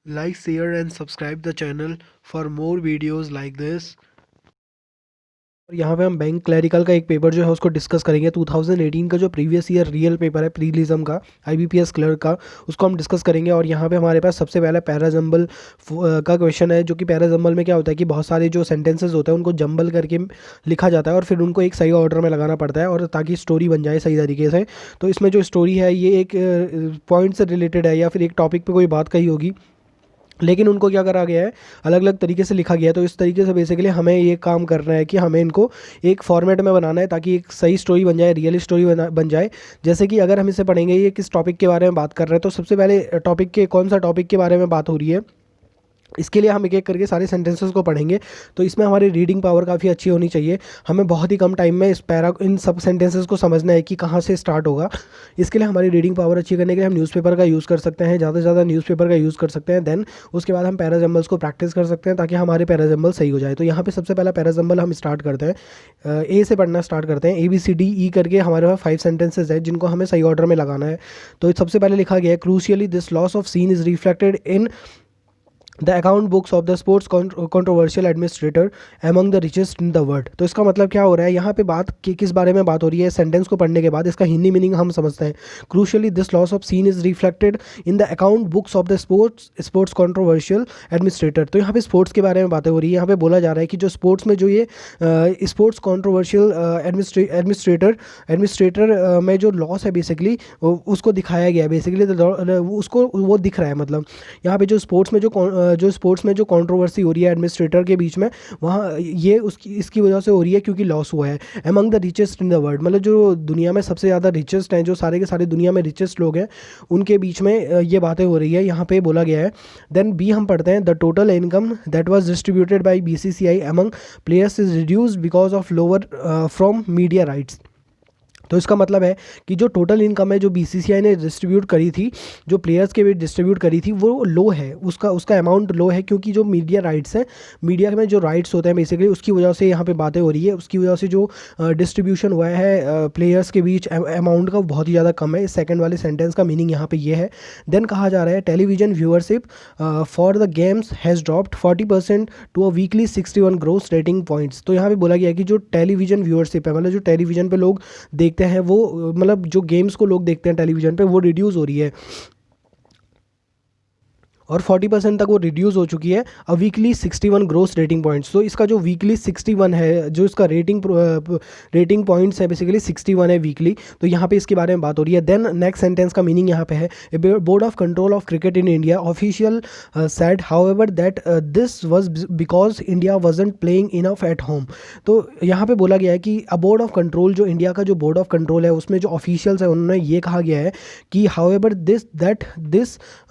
Like, share and subscribe the channel for more videos like this. और यहाँ पे हम बैंक क्लरिकल का एक पेपर जो है उसको डिस्कस करेंगे। 2018 का जो प्रीवियस ईयर रियल पेपर है प्रीलिज्म का, आईबीपीएस क्लर्क का, उसको हम डिस्कस करेंगे। और यहाँ पे हमारे पास सबसे पहला पैराजम्बल का क्वेश्चन है, जो कि पैराजम्बल में क्या होता है कि बहुत सारे जो सेंटेंसेस होते हैं उनको जंबल करके लिखा जाता है और फिर उनको एक सही ऑर्डर में लगाना पड़ता है, और ताकि स्टोरी बन जाए सही तरीके से। तो इसमें जो स्टोरी है ये एक पॉइंट से रिलेटेड है या फिर एक टॉपिक पे कोई बात कही होगी, लेकिन उनको क्या करा गया है, अलग अलग तरीके से लिखा गया है। तो इस तरीके से बेसिकली हमें ये काम करना है कि हमें इनको एक फॉर्मेट में बनाना है ताकि एक सही स्टोरी बन जाए, रियल स्टोरी बन जाए। जैसे कि अगर हम इसे पढ़ेंगे, ये किस टॉपिक के बारे में बात कर रहे हैं, तो सबसे पहले टॉपिक के कौन सा टॉपिक के बारे में बात हो रही है, इसके लिए हम एक एक करके सारे सेंटेंसेस को पढ़ेंगे। तो इसमें हमारी रीडिंग पावर काफ़ी अच्छी होनी चाहिए। हमें बहुत ही कम टाइम में इन सब सेंटेंसेस को समझना है कि कहाँ से स्टार्ट होगा। इसके लिए हमारी रीडिंग पावर अच्छी करने के लिए हम न्यूज़पेपर का यूज़ कर सकते हैं, ज़्यादा से ज़्यादा न्यूज़पेपर का यूज़ कर सकते हैं। देन उसके बाद हम पैराजम्बल्स को प्रैक्टिस कर सकते हैं ताकि हमारे पैराजम्बल सही हो जाए। तो यहाँ पे सबसे पहला पैराजम्बल हम स्टार्ट करते हैं, ए से पढ़ना स्टार्ट करते हैं। ABCDE करके हमारे पास 5 सेंटेंसेज है जिनको हमें सही ऑर्डर में लगाना है। तो सबसे पहले लिखा गया है, crucially this loss of sheen is reflected in the account books of the sports controversial administrator among the richest in the world. तो इसका मतलब क्या हो रहा है, यहाँ पे बात किस बारे में बात हो रही है। सेंटेंस को पढ़ने के बाद इसका हिंदी मीनिंग हम समझते हैं। Crucially this loss of sheen is reflected in the account books of the sports controversial administrator. तो यहाँ पे स्पोर्ट्स के बारे में बातें हो रही है। यहाँ पे बोला जा रहा है कि जो स्पोर्ट्स में जो ये स्पोर्ट्स कंट्रोवर्शियल एडमिनिस्ट्रेटर में जो लॉस है बेसिकली उसको दिखाया गया है। बेसिकली उसको वो दिख रहा है, मतलब यहाँ पे जो स्पोर्ट्स में जो कंट्रोवर्सी हो रही है एडमिनिस्ट्रेटर के बीच में, वहाँ ये उसकी इसकी वजह से हो रही है क्योंकि लॉस हुआ है। Among the richest in the world, मतलब जो दुनिया में सबसे ज़्यादा रिचेस्ट हैं, जो सारे के सारे दुनिया में रिचेस्ट लोग हैं, उनके बीच में ये बातें हो रही है, यहाँ पे बोला गया है। देन बी हम पढ़ते हैं, the total income that was distributed by BCCI among players is reduced because of lower from media rights. तो इसका मतलब है कि जो टोटल इनकम है जो BCCI ने डिस्ट्रीब्यूट करी थी, जो प्लेयर्स के बीच डिस्ट्रीब्यूट करी थी, वो लो है, उसका उसका अमाउंट लो है, क्योंकि जो मीडिया राइट्स है, मीडिया में जो राइट्स होते हैं बेसिकली उसकी वजह से यहाँ पे बातें हो रही है। उसकी वजह से जो डिस्ट्रीब्यूशन हुआ है प्लेयर्स के बीच अमाउंट का बहुत ही ज़्यादा कम है। इस सेकंड वाले सेंटेंस का मीनिंग यहाँ पे ये है। देन कहा जा रहा है, television viewership for the games has dropped 40% to a weekly 61 gross rating points. तो यहाँ पे बोला गया है कि जो टेलीविजन व्यूअरशिप है, मतलब जो टेलीविजन पे लोग देखते हैं, वो मतलब जो गेम्स को लोग देखते हैं टेलीविजन पे, वो रिड्यूस हो रही है और 40% तक वो रिड्यूस हो चुकी है। अब वीकली 61 ग्रोस रेटिंग पॉइंट्स। तो इसका जो वीकली 61 है, जो इसका रेटिंग पॉइंट्स है बेसिकली 61 है वीकली। तो यहाँ पे इसके बारे में बात हो रही है। देन नेक्स्ट सेंटेंस का मीनिंग यहाँ पे है, board of control of cricket in India official said however that this was because India wasn't playing enough at home. तो यहाँ पे बोला गया है कि बोर्ड ऑफ कंट्रोल, जो इंडिया का जो बोर्ड ऑफ कंट्रोल है, उसमें जो ऑफिशियल्स है उन्होंने ये कहा गया है कि हाउएवर दिस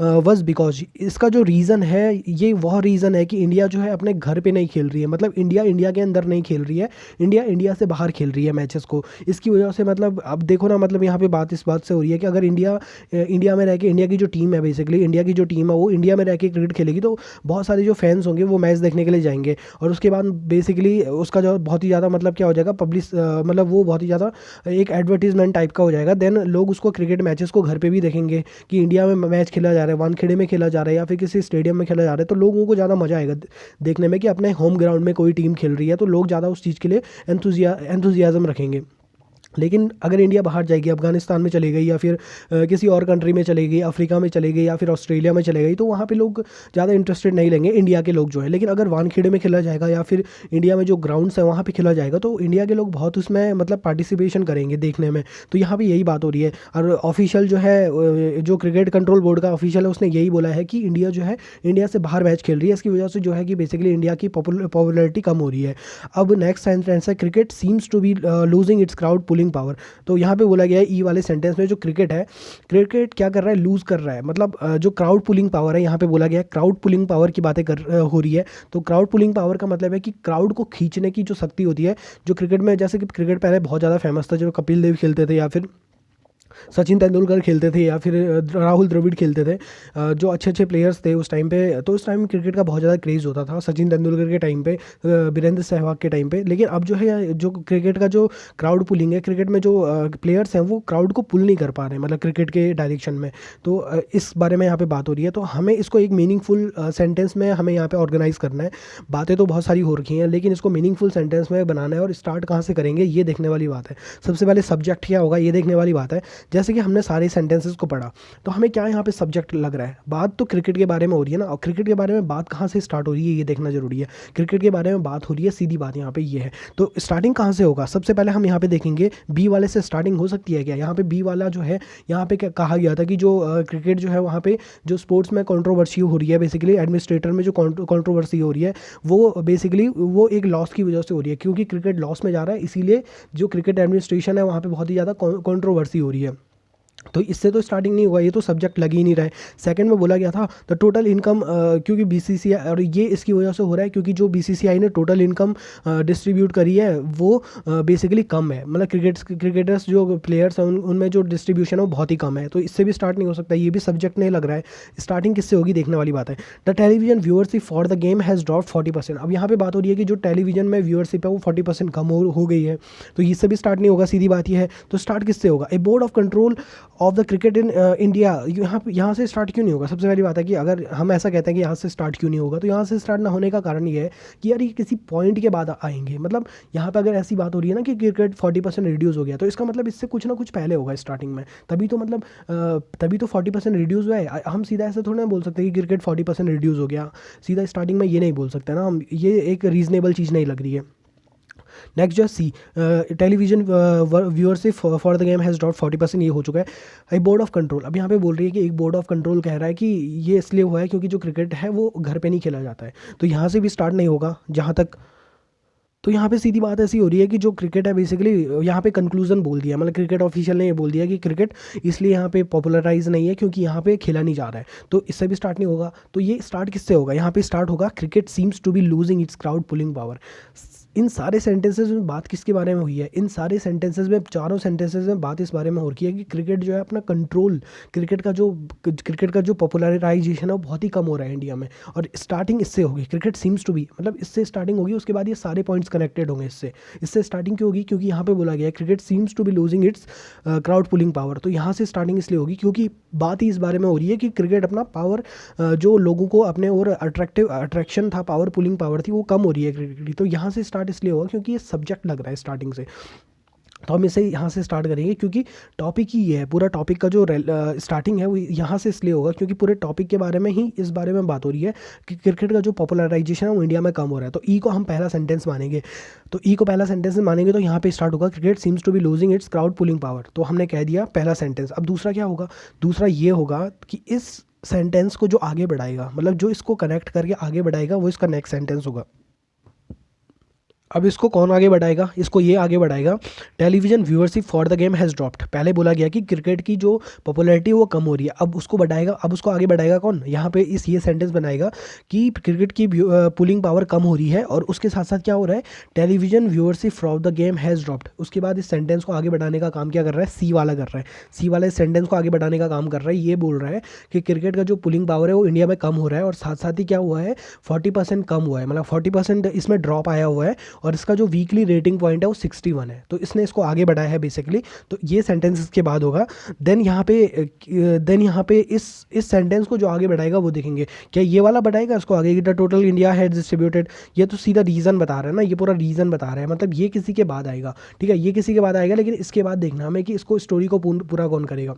वाज बिकॉज, इसका जो रीज़न है ये वह रीज़न है कि इंडिया जो है अपने घर पे नहीं खेल रही है, मतलब इंडिया के अंदर नहीं खेल रही है, इंडिया से बाहर खेल रही है मैचेस को। इसकी वजह से मतलब अब देखो ना, मतलब यहाँ पे बात इस बात से हो रही है कि अगर इंडिया में रह के, इंडिया की जो टीम है बेसिकली, इंडिया की जो टीम है वो इंडिया में रह के क्रिकेट खेलेगी, तो बहुत सारे जो फैंस होंगे वो मैच देखने के लिए जाएंगे। और उसके बाद बेसिकली उसका जो बहुत ही ज़्यादा मतलब क्या हो जाएगा, मतलब वो बहुत ही ज़्यादा एक एडवर्टीजमेंट टाइप का हो जाएगा। देन लोग उसको क्रिकेट मैचेस को घर पे भी देखेंगे कि इंडिया में मैच खेला जा रहा है, वानखेड़े में खेला जा रहा है या फिर किसी स्टेडियम में खेला जा रहा है, तो लोगों को ज़्यादा मज़ा आएगा देखने में कि अपने होम ग्राउंड में कोई टीम खेल रही है, तो लोग ज़्यादा उस चीज़ के लिए एंथुजियाज़म रखेंगे। लेकिन अगर इंडिया बाहर जाएगी, अफगानिस्तान में चली गई या फिर किसी और कंट्री में चली गई, अफ्रीका में चली गई या फिर ऑस्ट्रेलिया में चली गई, तो वहाँ पे लोग ज़्यादा इंटरेस्टेड नहीं लेंगे इंडिया के लोग जो है। लेकिन अगर वानखेड़े में खेला जाएगा या फिर इंडिया में जो ग्राउंड्स हैं वहाँ पे खेला जाएगा, तो इंडिया के लोग बहुत उसमें मतलब पार्टिसिपेशन करेंगे देखने में। तो यहाँ पे यही बात हो रही है। और ऑफिशियल जो है, जो क्रिकेट कंट्रोल बोर्ड का ऑफिशियल है, उसने यही बोला है कि इंडिया जो है इंडिया से बाहर मैच खेल रही है, इसकी वजह से जो है कि बेसिकली इंडिया की पॉपुलैरिटी कम हो रही है। अब नेक्स्ट सेंटेंस है, cricket seems to be losing its crowd pulling power. तो यहाँ पे बोला गया है ई वाले सेंटेंस में, जो क्रिकेट है, क्रिकेट क्या कर रहा है, लूज़ कर रहा है, मतलब जो क्राउड पुलिंग पावर है, यहाँ पे बोला गया है क्राउड पुलिंग पावर की बातें हो रही है। तो क्राउड पुलिंग पावर का मतलब है कि क्राउड को खींचने की जो शक्ति होती है, जो क्रिकेट में, जैसे कि क्रिकेट पहले बहुत ज़्यादा फेमस था, जो कपिल देव खेलते थे या फिर सचिन तेंदुलकर खेलते थे या फिर राहुल द्रविड़ खेलते थे, जो अच्छे अच्छे प्लेयर्स थे उस टाइम पे। तो उस टाइम क्रिकेट का बहुत ज़्यादा क्रेज़ होता था सचिन तेंदुलकर के टाइम पे, वीरेंद्र सहवाग के टाइम पे। लेकिन अब जो है, जो क्रिकेट का जो क्राउड पुलिंग है, क्रिकेट में जो प्लेयर्स हैं वो क्राउड को पुल नहीं कर पा रहे हैं, मतलब क्रिकेट के डायरेक्शन में। तो इस बारे में यहाँ पे बात हो रही है। तो हमें इसको एक मीनिंगफुल सेंटेंस में हमें यहाँ पे ऑर्गेनाइज करना है। बातें तो बहुत सारी हो रखी हैं, लेकिन इसको मीनिंगफुल सेंटेंस में बनाना है, और स्टार्ट कहाँ से करेंगे ये देखने वाली बात है। सबसे पहले सब्जेक्ट क्या होगा ये देखने वाली बात है। जैसे कि हमने सारे सेंटेंसेस को पढ़ा, तो हमें क्या यहाँ पे सब्जेक्ट लग रहा है। बात तो क्रिकेट के बारे में हो रही है ना, और क्रिकेट के बारे में बात कहाँ से स्टार्ट हो रही है ये देखना जरूरी है। क्रिकेट के बारे में बात हो रही है, सीधी बात यहाँ पे ये है। तो स्टार्टिंग कहाँ से होगा, सबसे पहले हम यहाँ पे देखेंगे बी वाले से स्टार्टिंग हो सकती है क्या। यहाँ पे बी वाला जो है, यहाँ पे क्या कहा गया था कि जो क्रिकेट जो है वहाँ पे जो स्पोर्ट्स में कंट्रोवर्सी हो रही है, बेसिकली एडमिनिस्ट्रेटर में जो कंट्रोवर्सी हो रही है, वो बेसिकली वो एक लॉस की वजह से हो रही है, क्योंकि क्रिकेट लॉस में जा रहा है, इसीलिए जो क्रिकेट एडमिनिस्ट्रेशन है वहाँ पे बहुत ही ज़्यादा कंट्रोवर्सी हो रही है। तो इससे तो स्टार्टिंग नहीं हुआ, ये तो सब्जेक्ट लग ही नहीं रहा है। सेकंड में बोला गया था द टोटल इनकम, क्योंकि बीसीसीआई, और ये इसकी वजह से हो रहा है क्योंकि जो बीसीसीआई ने टोटल इनकम डिस्ट्रीब्यूट करी है वो बेसिकली कम है, मतलब क्रिकेटर्स जो प्लेयर्स हैं उनमें जो डिस्ट्रीब्यूशन है वो बहुत ही कम है। तो इससे भी स्टार्ट नहीं हो सकता, ये भी सब्जेक्ट नहीं लग रहा है। स्टार्टिंग किससे होगी देखने वाली बात है। The television viewership for the game has drop 40%। अब यहाँ पे बात हो रही है कि जो टेलीविजन में व्यूअरशिप है वो 40% कम हो गई है, तो इससे भी स्टार्ट नहीं होगा, सीधी बात ये है। तो स्टार्ट किससे होगा, A board of control of the cricket in India. यहाँ से स्टार्ट क्यों नहीं होगा। सबसे पहली बात है कि अगर हम ऐसा कहते हैं कि यहाँ से स्टार्ट क्यों नहीं होगा, तो यहाँ से स्टार्ट ना होने का कारण ये है कि यार ये किसी पॉइंट के बाद आएंगे। मतलब यहाँ पे अगर ऐसी बात हो रही है ना कि क्रिकेट 40% रिड्यूस हो गया, तो इसका मतलब इससे कुछ ना कुछ पहले होगा स्टार्टिंग में, तभी तो मतलब तभी तो 40% रिड्यूस हुआ है। हम सीधा ऐसे थोड़ा ना बोल सकते कि क्रिकेट 40% रिड्यूस हो गया, सीधा स्टार्टिंग में ये नहीं बोल सकते ना हम, ये एक रीजनेबल चीज़ नहीं लग रही है। नेक्स्ट जो C, television viewership for the game has drop 40%, ये हो चुका है। ए बोर्ड ऑफ कंट्रोल, अब यहाँ पे बोल रही है कि एक बोर्ड ऑफ कंट्रोल कह रहा है कि ये इसलिए हुआ है क्योंकि जो क्रिकेट है वो घर पे नहीं खेला जाता है, तो यहाँ से भी स्टार्ट नहीं होगा जहाँ तक। तो यहाँ पे सीधी बात ऐसी हो रही है कि जो क्रिकेट है बेसिकली यहाँ पे कंक्लूजन बोल दिया, मतलब क्रिकेट ऑफिशियल ने ये बोल दिया कि क्रिकेट इसलिए यहाँ पे पॉपुलराइज नहीं है क्योंकि यहाँ पे खेला नहीं जा रहा है, तो इससे भी स्टार्ट नहीं होगा। तो ये स्टार्ट किससे होगा, यहाँ पे स्टार्ट होगा cricket seems to be losing its crowd pulling power. इन सारे सेंटेंसेस में बात किसके बारे में हुई है, इन सारे सेंटेंसेस में, चारों सेंटेंसेस में बात इस बारे में हो रही है कि क्रिकेट जो है अपना कंट्रोल, क्रिकेट का जो पॉपुलराइजेशन है वो बहुत ही कम हो रहा है इंडिया में, और स्टार्टिंग इससे होगी। क्रिकेट सीम्स टू बी, मतलब इससे स्टार्टिंग होगी, उसके बाद ये सारे पॉइंट्स कनेक्टेड होंगे इससे। इससे स्टार्टिंग क्यों होगी, क्योंकि यहाँ पे बोला गया है cricket seems to be losing its crowd pulling power. तो यहाँ से स्टार्टिंग इसलिए होगी क्योंकि बात ही इस बारे में हो रही है कि क्रिकेट अपना पावर, जो लोगों को अपने और अट्रैक्शन था, पावर पुलिंग पावर थी, वो कम हो रही है क्रिकेट की। तो यहाँ से स्टार्ट इसलिए होगा क्योंकि ये सब्जेक्ट लग रहा है स्टार्टिंग से। तो हम इसे यहाँ से स्टार्ट करेंगे क्योंकि टॉपिक ही ये है, पूरा टॉपिक का जो स्टार्टिंग है वो यहाँ से इसलिए होगा क्योंकि पूरे टॉपिक के बारे में ही, इस बारे में बात हो रही है कि क्रिकेट का जो पॉपुलराइजेशन है वो इंडिया में कम हो रहा है। तो ई को हम पहला सेंटेंस मानेंगे, तो ई को पहला सेंटेंस मानेंगे, तो यहाँ पे स्टार्ट होगा cricket seems to be losing its crowd pulling power. तो हमने कह दिया पहला सेंटेंस। अब दूसरा क्या होगा, दूसरा ये होगा कि इस सेंटेंस को जो आगे बढ़ाएगा, मतलब जो इसको कनेक्ट करके आगे बढ़ाएगा, वो इसका नेक्स्ट सेंटेंस होगा। अब इसको कौन आगे बढ़ाएगा, इसको ये आगे बढ़ाएगा, television viewership for the game has dropped. पहले बोला गया कि क्रिकेट की जो पॉपुलैरिटी है वो कम हो रही है, अब उसको बढ़ाएगा, अब उसको आगे बढ़ाएगा कौन, यहाँ पे इस ये सेंटेंस बनाएगा कि क्रिकेट की पुलिंग पावर कम हो रही है, और उसके साथ साथ क्या हो रहा है, television viewership for the game has dropped. उसके बाद इस सेंटेंस को आगे बढ़ाने का काम क्या कर रहा है, सी वाला कर रहा है, सी वाला इस सेंटेंस को आगे बढ़ाने का काम कर रहा है। ये बोल रहा है कि क्रिकेट का जो पुलिंग पावर है वो इंडिया में कम हो रहा है, और साथ साथ ही क्या हुआ है, 40% कम हुआ है, मतलब 40% इसमें ड्रॉप आया हुआ है, और इसका जो वीकली रेटिंग पॉइंट है वो 61 है। तो इसने इसको आगे बढ़ाया है बेसिकली। तो ये सेंटेंस इसके बाद होगा। देन यहाँ पे इस सेंटेंस को जो आगे बढ़ाएगा वो देखेंगे, क्या ये वाला बढ़ाएगा इसको आगे, the total India has distributed. ये तो सीधा रीज़न बता रहा है ना, ये पूरा रीज़न बता रहा है, मतलब ये किसी के बाद आएगा, ठीक है, ये किसी के बाद आएगा, लेकिन इसके बाद देखना हमें कि इसको स्टोरी को पूरा कौन करेगा।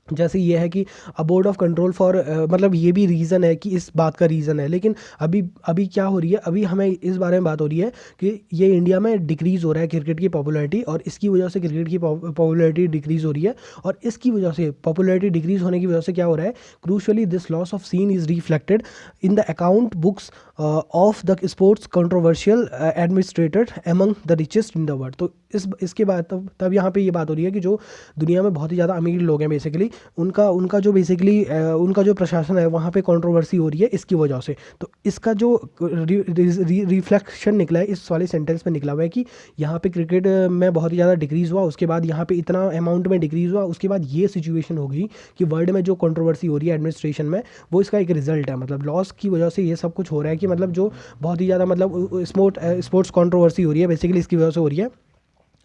जैसे ये है कि अ बोर्ड ऑफ कंट्रोल फॉर, मतलब ये भी रीज़न है कि इस बात का रीज़न है, लेकिन अभी क्या हो रही है, अभी हमें इस बारे में बात हो रही है कि ये इंडिया में डिक्रीज़ हो रहा है क्रिकेट की पॉपुलैरिटी, और इसकी वजह से क्रिकेट की पॉपुलैरिटी डिक्रीज़ हो रही है, और इसकी वजह से पॉपुलैरिटी डिक्रीज़ होने की वजह से क्या हो रहा है, crucially this loss of sheen is reflected in the account books of the sports controversial administrated among the richest in the world. तो इसके बाद तब यहाँ पे ये बात हो रही है कि जो दुनिया में बहुत ही ज़्यादा अमीर लोग हैं बेसिकली, उनका उनका जो बेसिकली उनका जो प्रशासन है वहाँ पे कंट्रोवर्सी हो रही है इसकी वजह से। तो इसका जो रिफ्लेक्शन निकला है इस वाले सेंटेंस में निकला हुआ है कि यहाँ पे क्रिकेट में बहुत ही ज़्यादा डिक्रीज़ हुआ, उसके बाद यहाँ पे इतना अमाउंट में डिक्रीज़ हुआ, उसके बाद ये सिचुएशन होगी कि वर्ल्ड में जो कंट्रोवर्सी हो रही है एडमिनिस्ट्रेशन में वो इसका एक रिजल्ट है। मतलब लॉस की वजह से ये सब कुछ हो रहा है कि मतलब जो बहुत ही ज़्यादा मतलब स्पोर्ट्स कंट्रोवर्सी हो रही है बेसिकली इसकी वजह से हो रही है।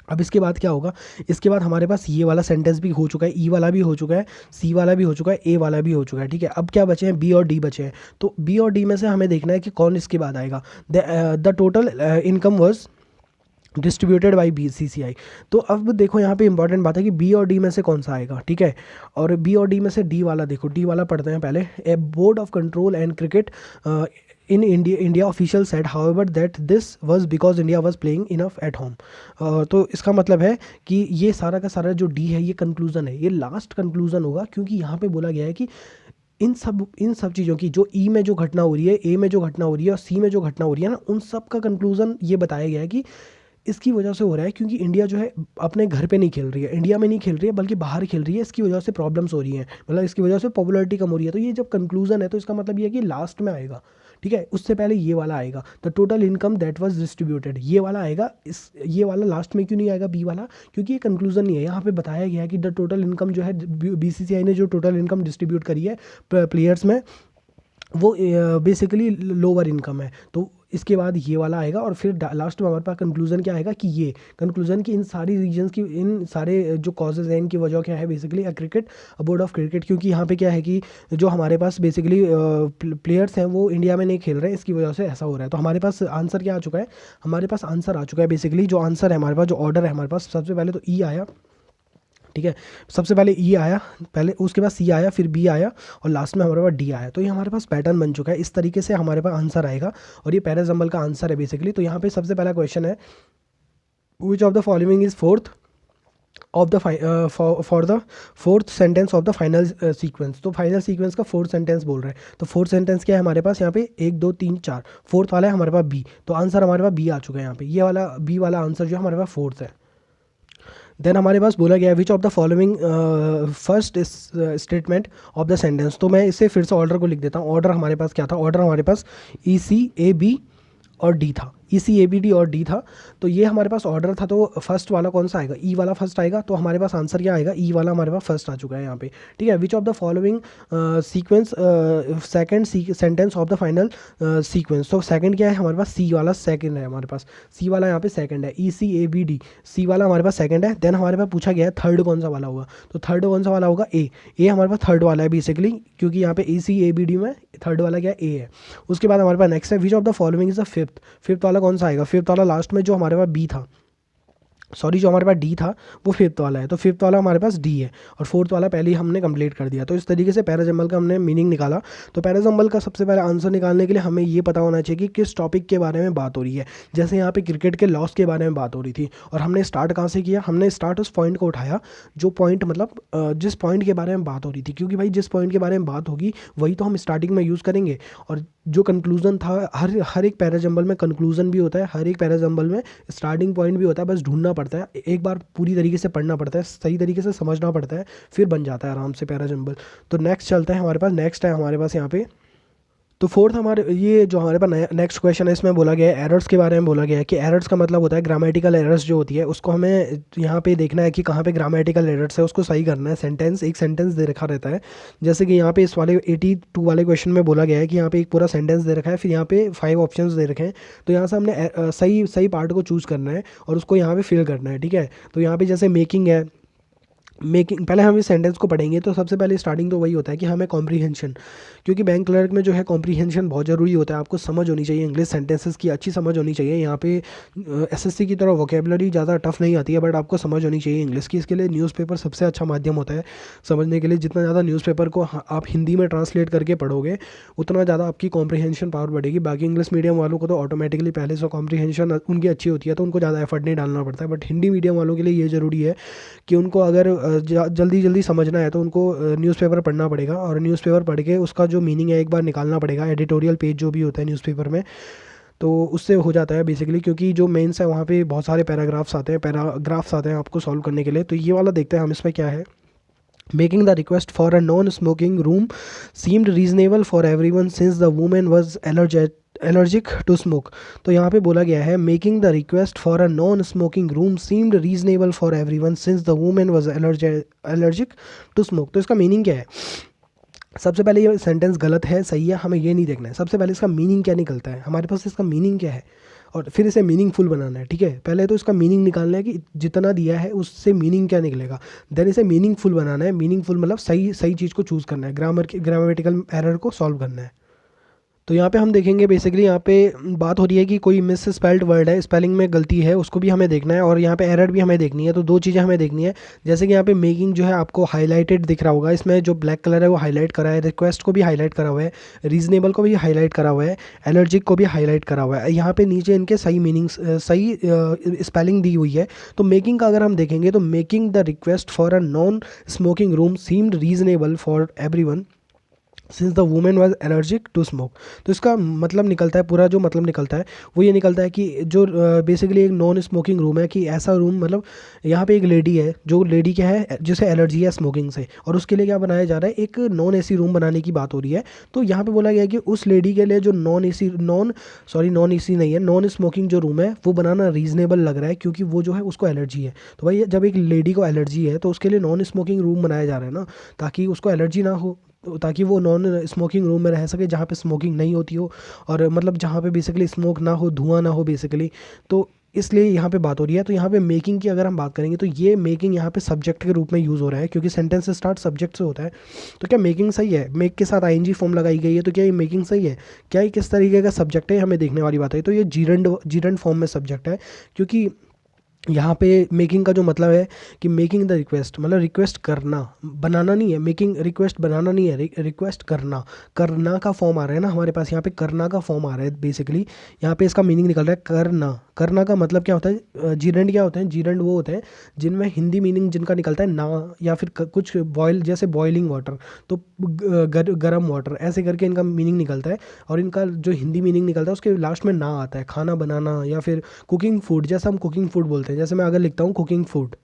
अब इसके बाद क्या होगा, इसके बाद हमारे पास ये वाला सेंटेंस भी हो चुका है, ई वाला भी हो चुका है, सी वाला भी हो चुका है, ए वाला भी हो चुका है, ठीक है। अब क्या बचे हैं, बी और डी बचे हैं। तो बी और डी में से हमें देखना है कि कौन इसके बाद आएगा। The total income was distributed by BCCI। तो अब देखो यहाँ पे इंपॉर्टेंट बात है कि बी और डी में से कौन सा आएगा, ठीक है। और बी और डी में से डी वाला देखो, डी वाला पढ़ते हैं पहले। A board of control and cricket in India official said however that this was because India was playing enough at home. तो इसका मतलब है कि ये सारा का सारा जो डी है ये कंक्लूजन है, ये लास्ट कंक्लूजन होगा, क्योंकि यहाँ पे बोला गया है कि इन सब चीज़ों की जो ई में जो घटना हो रही है, ए में जो घटना हो रही है और सी में जो घटना हो रही है ना, उन सब का कंक्लूजन ये बताया गया है कि इसकी वजह से हो रहा है क्योंकि इंडिया जो है अपने घर पे नहीं खेल रही है, इंडिया में नहीं खेल रही है बल्कि बाहर खेल रही है, इसकी वजह से प्रॉब्लम्स हो रही हैं, मतलब इसकी वजह से पॉपुलैरिटी कम हो रही है। तो ये जब कंक्लूजन है तो इसका मतलब ये है कि लास्ट में आएगा, ठीक है। उससे पहले ये वाला आएगा, the total income that was distributed, ये वाला आएगा। ये वाला लास्ट में क्यों नहीं आएगा, बी वाला, क्योंकि ये कंक्लूजन नहीं है। यहाँ पे बताया गया है कि द टोटल इनकम जो है BCCI ने जो टोटल इनकम डिस्ट्रीब्यूट करी है प्लेयर्स में वो बेसिकली लोअर इनकम है। तो इसके बाद ये वाला आएगा और फिर लास्ट में हमारे पास कंक्लूजन क्या आएगा कि ये कंक्लूजन की इन सारी रीजन्स की, इन सारे जो कॉजेज हैं इनकी वजह क्या है basically cricket, board of cricket, क्योंकि यहाँ पे क्या है कि जो हमारे पास बेसिकली प्लेयर्स हैं वो इंडिया में नहीं खेल रहे हैं, इसकी वजह से ऐसा हो रहा है। तो हमारे पास आंसर क्या आ चुका है, हमारे पास आंसर आ चुका है बेसिकली, जो आंसर है हमारे पास, जो ऑर्डर है हमारे पास, सबसे पहले तो ई आया, ठीक है। सबसे पहले ई आया, पहले उसके बाद सी आया, फिर बी आया और लास्ट में हमारे पास डी आया। तो ये हमारे पास पैटर्न बन चुका है, इस तरीके से हमारे पास आंसर आएगा और ये पैराजम्बल का आंसर है बेसिकली। तो यहाँ पे सबसे पहला क्वेश्चन है, which of the following is fourth of the for the fourth sentence of the final sequence. तो फाइनल सीक्वेंस का फोर्थ सेंटेंस बोल रहे हैं। तो फोर्थ सेंटेंस क्या है हमारे पास यहाँ पे, 1 2 3 4, फोर्थ वाला है हमारे पास बी। तो आंसर हमारे पास बी आ चुका है यहाँ पे, ये वाला बी वाला आंसर जो है हमारे पास फोर्थ है। देन हमारे पास बोला गया है which of the following first statement of the sentence. तो मैं इससे फिर से ऑर्डर को लिख देता हूँ। ऑर्डर हमारे पास क्या था, ऑर्डर हमारे पास ECAB और डी था, ECABD और डी था। तो ये हमारे पास ऑर्डर था। तो फर्स्ट वाला कौन सा आएगा, ई वाला फर्स्ट आएगा। तो हमारे पास आंसर क्या आएगा, ई वाला हमारे पास फर्स्ट आ चुका है यहाँ पे, ठीक है। Which of the following sequence second sentence of the final sequence. तो सेकंड क्या है हमारे पास, सी वाला सेकंड है हमारे पास, सी वाला यहाँ पे सेकंड है, ECABD, सी वाला हमारे पास सेकंड है। देन हमारे पास पूछा गया है थर्ड कौन सा वाला होगा। तो थर्ड कौन सा वाला होगा, ए हमारे पास थर्ड वाला है बेसिकली, क्योंकि यहाँ पे ECABD में थर्ड वाला क्या है, ए है। उसके बाद हमारे पास नेक्स्ट है which of the following is the fifth वाला कौन सा आएगा, फिफ्थ वाला लास्ट में जो हमारे पास बी था, सॉरी जो हमारे पास डी था वो फिफ्थ वाला है। तो फिफ्थ वाला हमारे पास डी है और फोर्थ वाला पहले ही हमने कंप्लीट कर दिया। तो इस तरीके से पैराजम्बल का हमने मीनिंग निकाला। तो पैराजम्बल का सबसे पहले आंसर निकालने के लिए हमें ये पता होना चाहिए कि किस टॉपिक के बारे में बात हो रही है। जैसे यहाँ पे क्रिकेट के लॉस के बारे में बात हो रही थी और हमने स्टार्ट कहाँ से किया, हमने स्टार्ट उस पॉइंट को उठाया जो पॉइंट मतलब जिस पॉइंट के बारे में बात हो रही थी, क्योंकि भाई जिस पॉइंट के बारे में बात होगी वही तो हम स्टार्टिंग में यूज़ करेंगे। और जो कंक्लूजन था, हर एक पैराजम्बल में कंक्लूजन भी होता है, हर एक पैराजम्बल में स्टार्टिंग पॉइंट भी होता है, बस ढूंढना पड़ता है, एक बार पूरी तरीके से पढ़ना पड़ता है, सही तरीके से समझना पड़ता है, फिर बन जाता है आराम से पैराजम्बल। तो नेक्स्ट चलता है हमारे पास, नेक्स्ट है हमारे पास यहाँ पे। तो फोर्थ हमारे ये जो हमारे पास नेक्स्ट क्वेश्चन है इसमें बोला गया है एरर्स के बारे में बोला गया है कि एरर्स का मतलब होता है ग्रामेटिकल एरर्स जो होती है उसको हमें यहाँ पे देखना है कि कहाँ पे ग्रामेटिकल एरर्स है, उसको सही करना है। एक सेंटेंस दे रखा रहता है, जैसे कि यहाँ पे इस वाले 82 वाले क्वेश्चन में बोला गया है कि यहाँ पे एक पूरा सेंटेंस दे रखा है, फिर यहाँ पे 5 ऑप्शंस दे रखे हैं। तो यहाँ से हमने सही पार्ट को चूज़ करना है और उसको यहाँ पे फिल करना है, ठीक है। तो यहाँ पे जैसे मेकिंग है, पहले हम इस सेंटेंस को पढ़ेंगे तो सबसे पहले स्टार्टिंग तो वही होता है कि हमें कॉम्प्रीहेंशन, क्योंकि बैंक क्लर्क में जो है कॉम्प्रीहेंशन बहुत ज़रूरी होता है, आपको समझ होनी चाहिए, इंग्लिश सेंटेंसेस की अच्छी समझ होनी चाहिए। यहाँ पे एसएससी की तरह वोकेबलरी ज़्यादा टफ नहीं आती है, बट आपको समझ होनी चाहिए इंग्लिश की। इसके लिए न्यूज़पेपर सबसे अच्छा माध्यम होता है समझने के लिए। जितना ज़्यादा न्यूज़पेपर को आप हिंदी में ट्रांसलेट करके पढ़ोगे उतना ज़्यादा आपकी कॉम्प्रीहेंशन पावर बढ़ेगी। बाकी इंग्लिश मीडियम वालों को तो ऑटोमेटिकली पहले से कॉम्प्रीहेंशन उनकी अच्छी होती है, तो उनको ज़्यादा एफर्ट नहीं डालना पड़ता है। बट हिंदी मीडियम वालों के लिए ये ज़रूरी है कि उनको अगर जल्दी समझना है तो उनको न्यूज़पेपर पढ़ना पड़ेगा और न्यूज़पेपर पढ़ के उसका जो मीनिंग है एक बार निकालना पड़ेगा। एडिटोरियल पेज जो भी होता है न्यूज़पेपर में, तो उससे हो जाता है बेसिकली, क्योंकि जो मेंस है वहाँ पे बहुत सारे पैराग्राफ्स आते हैं आपको सॉल्व करने के लिए। तो ये वाला देखते हैं हम, इसमें क्या है। Making the request for a non smoking room seemed reasonable for everyone since the women was allergic to smoke. तो यहाँ पे बोला गया है making the request for a non smoking room seemed reasonable for everyone since the women was allergic to smoke. तो इसका meaning क्या है? सबसे पहले ये सेंटेंस गलत है, सही है, हमें ये नहीं देखना है। सबसे पहले इसका मीनिंग क्या निकलता है, हमारे पास इसका मीनिंग क्या है, और फिर इसे मीनिंगफुल बनाना है। ठीक है, पहले तो इसका मीनिंग निकालना है कि जितना दिया है उससे मीनिंग क्या निकलेगा, देन इसे मीनिंगफुल बनाना है। मीनिंगफुल मतलब सही सही चीज़ को चूज़ करना है, ग्रामेटिकल एरर को सॉल्व करना है। तो यहाँ पे हम देखेंगे बेसिकली यहाँ पे बात हो रही है कि कोई मिस स्पेल्ड वर्ड है, स्पेलिंग में गलती है, उसको भी हमें देखना है, और यहाँ पे एरर भी हमें देखनी है। तो दो चीज़ें हमें देखनी है। जैसे कि यहाँ पे मेकिंग जो है आपको हाईलाइटेड दिख रहा होगा, इसमें जो ब्लैक कलर है वो हाईलाइट करा है, रिक्वेस्ट को भी हाईलाइट करा हुआ है, रीजनेबल को भी हाईलाइट करा हुआ है, एलर्जिक को भी हाईलाइट करा हुआ है। यहाँ पे नीचे इनके सही मीनिंग्स सही स्पेलिंग दी हुई है। तो मेकिंग का अगर हम देखेंगे तो making the request for a non smoking room seemed reasonable for everyone since the women was allergic to smoke. तो इसका मतलब निकलता है, पूरा जो मतलब निकलता है वो ये निकलता है कि जो बेसिकली एक नॉन स्मोकिंग रूम है, कि ऐसा रूम मतलब यहाँ पे एक लेडी है, जो लेडी क्या है जिसे एलर्जी है स्मोकिंग से, और उसके लिए क्या बनाया जा रहा है, एक नॉन एसी रूम बनाने की बात हो रही है। तो यहाँ पे बोला गया है कि उस लेडी के लिए जो नॉन एसी नहीं है, नॉन स्मोकिंग जो रूम है वो बनाना रीजनेबल लग रहा है, क्योंकि वो जो है उसको एलर्जी है। तो भाई जब एक लेडी को एलर्जी है तो उसके लिए नॉन स्मोकिंग रूम बनाया जा रहा है ना, ताकि उसको एलर्जी ना हो, तो ताकि वो नॉन स्मोकिंग रूम में रह सके जहाँ पे स्मोकिंग नहीं होती हो, और मतलब जहाँ पे बेसिकली स्मोक ना हो, धुआं ना हो बेसिकली। तो इसलिए यहाँ पे बात हो रही है। तो यहाँ पे मेकिंग की अगर हम बात करेंगे तो ये मेकिंग यहाँ पे सब्जेक्ट के रूप में यूज़ हो रहा है, क्योंकि सेंटेंस स्टार्ट सब्जेक्ट से होता है। तो क्या मेकिंग सही है? मेक के साथ आईएनजी फॉर्म लगाई गई है, तो क्या ये मेकिंग सही है? क्या ये किस तरीके का सब्जेक्ट है, हमें देखने वाली बात है। तो ये जीरंड फॉर्म में सब्जेक्ट है, क्योंकि यहाँ पे मेकिंग का जो मतलब है कि मेकिंग द रिक्वेस्ट मतलब रिक्वेस्ट करना, बनाना नहीं है। मेकिंग रिक्वेस्ट बनाना नहीं है, रिक्वेस्ट करना, करना का फॉर्म आ रहा है ना हमारे पास, यहाँ पे करना का फॉर्म आ रहा है बेसिकली। यहाँ पे इसका मीनिंग निकल रहा है करना। करना का मतलब क्या होता है? जीरंड क्या होते हैं? जीरंड वो होते हैं जिनमें हिंदी मीनिंग जिनका निकलता है ना, या फिर कुछ बॉयल, जैसे बॉइलिंग वाटर, तो गर्म वाटर, ऐसे करके इनका मीनिंग निकलता है। और इनका जो हिंदी मीनिंग निकलता है उसके लास्ट में ना आता है, खाना बनाना, या फिर कुकिंग फूड, जैसे हम कुकिंग फूड बोलते हैं। जैसे मैं अगर लिखता हूँ कुकिंग फूड,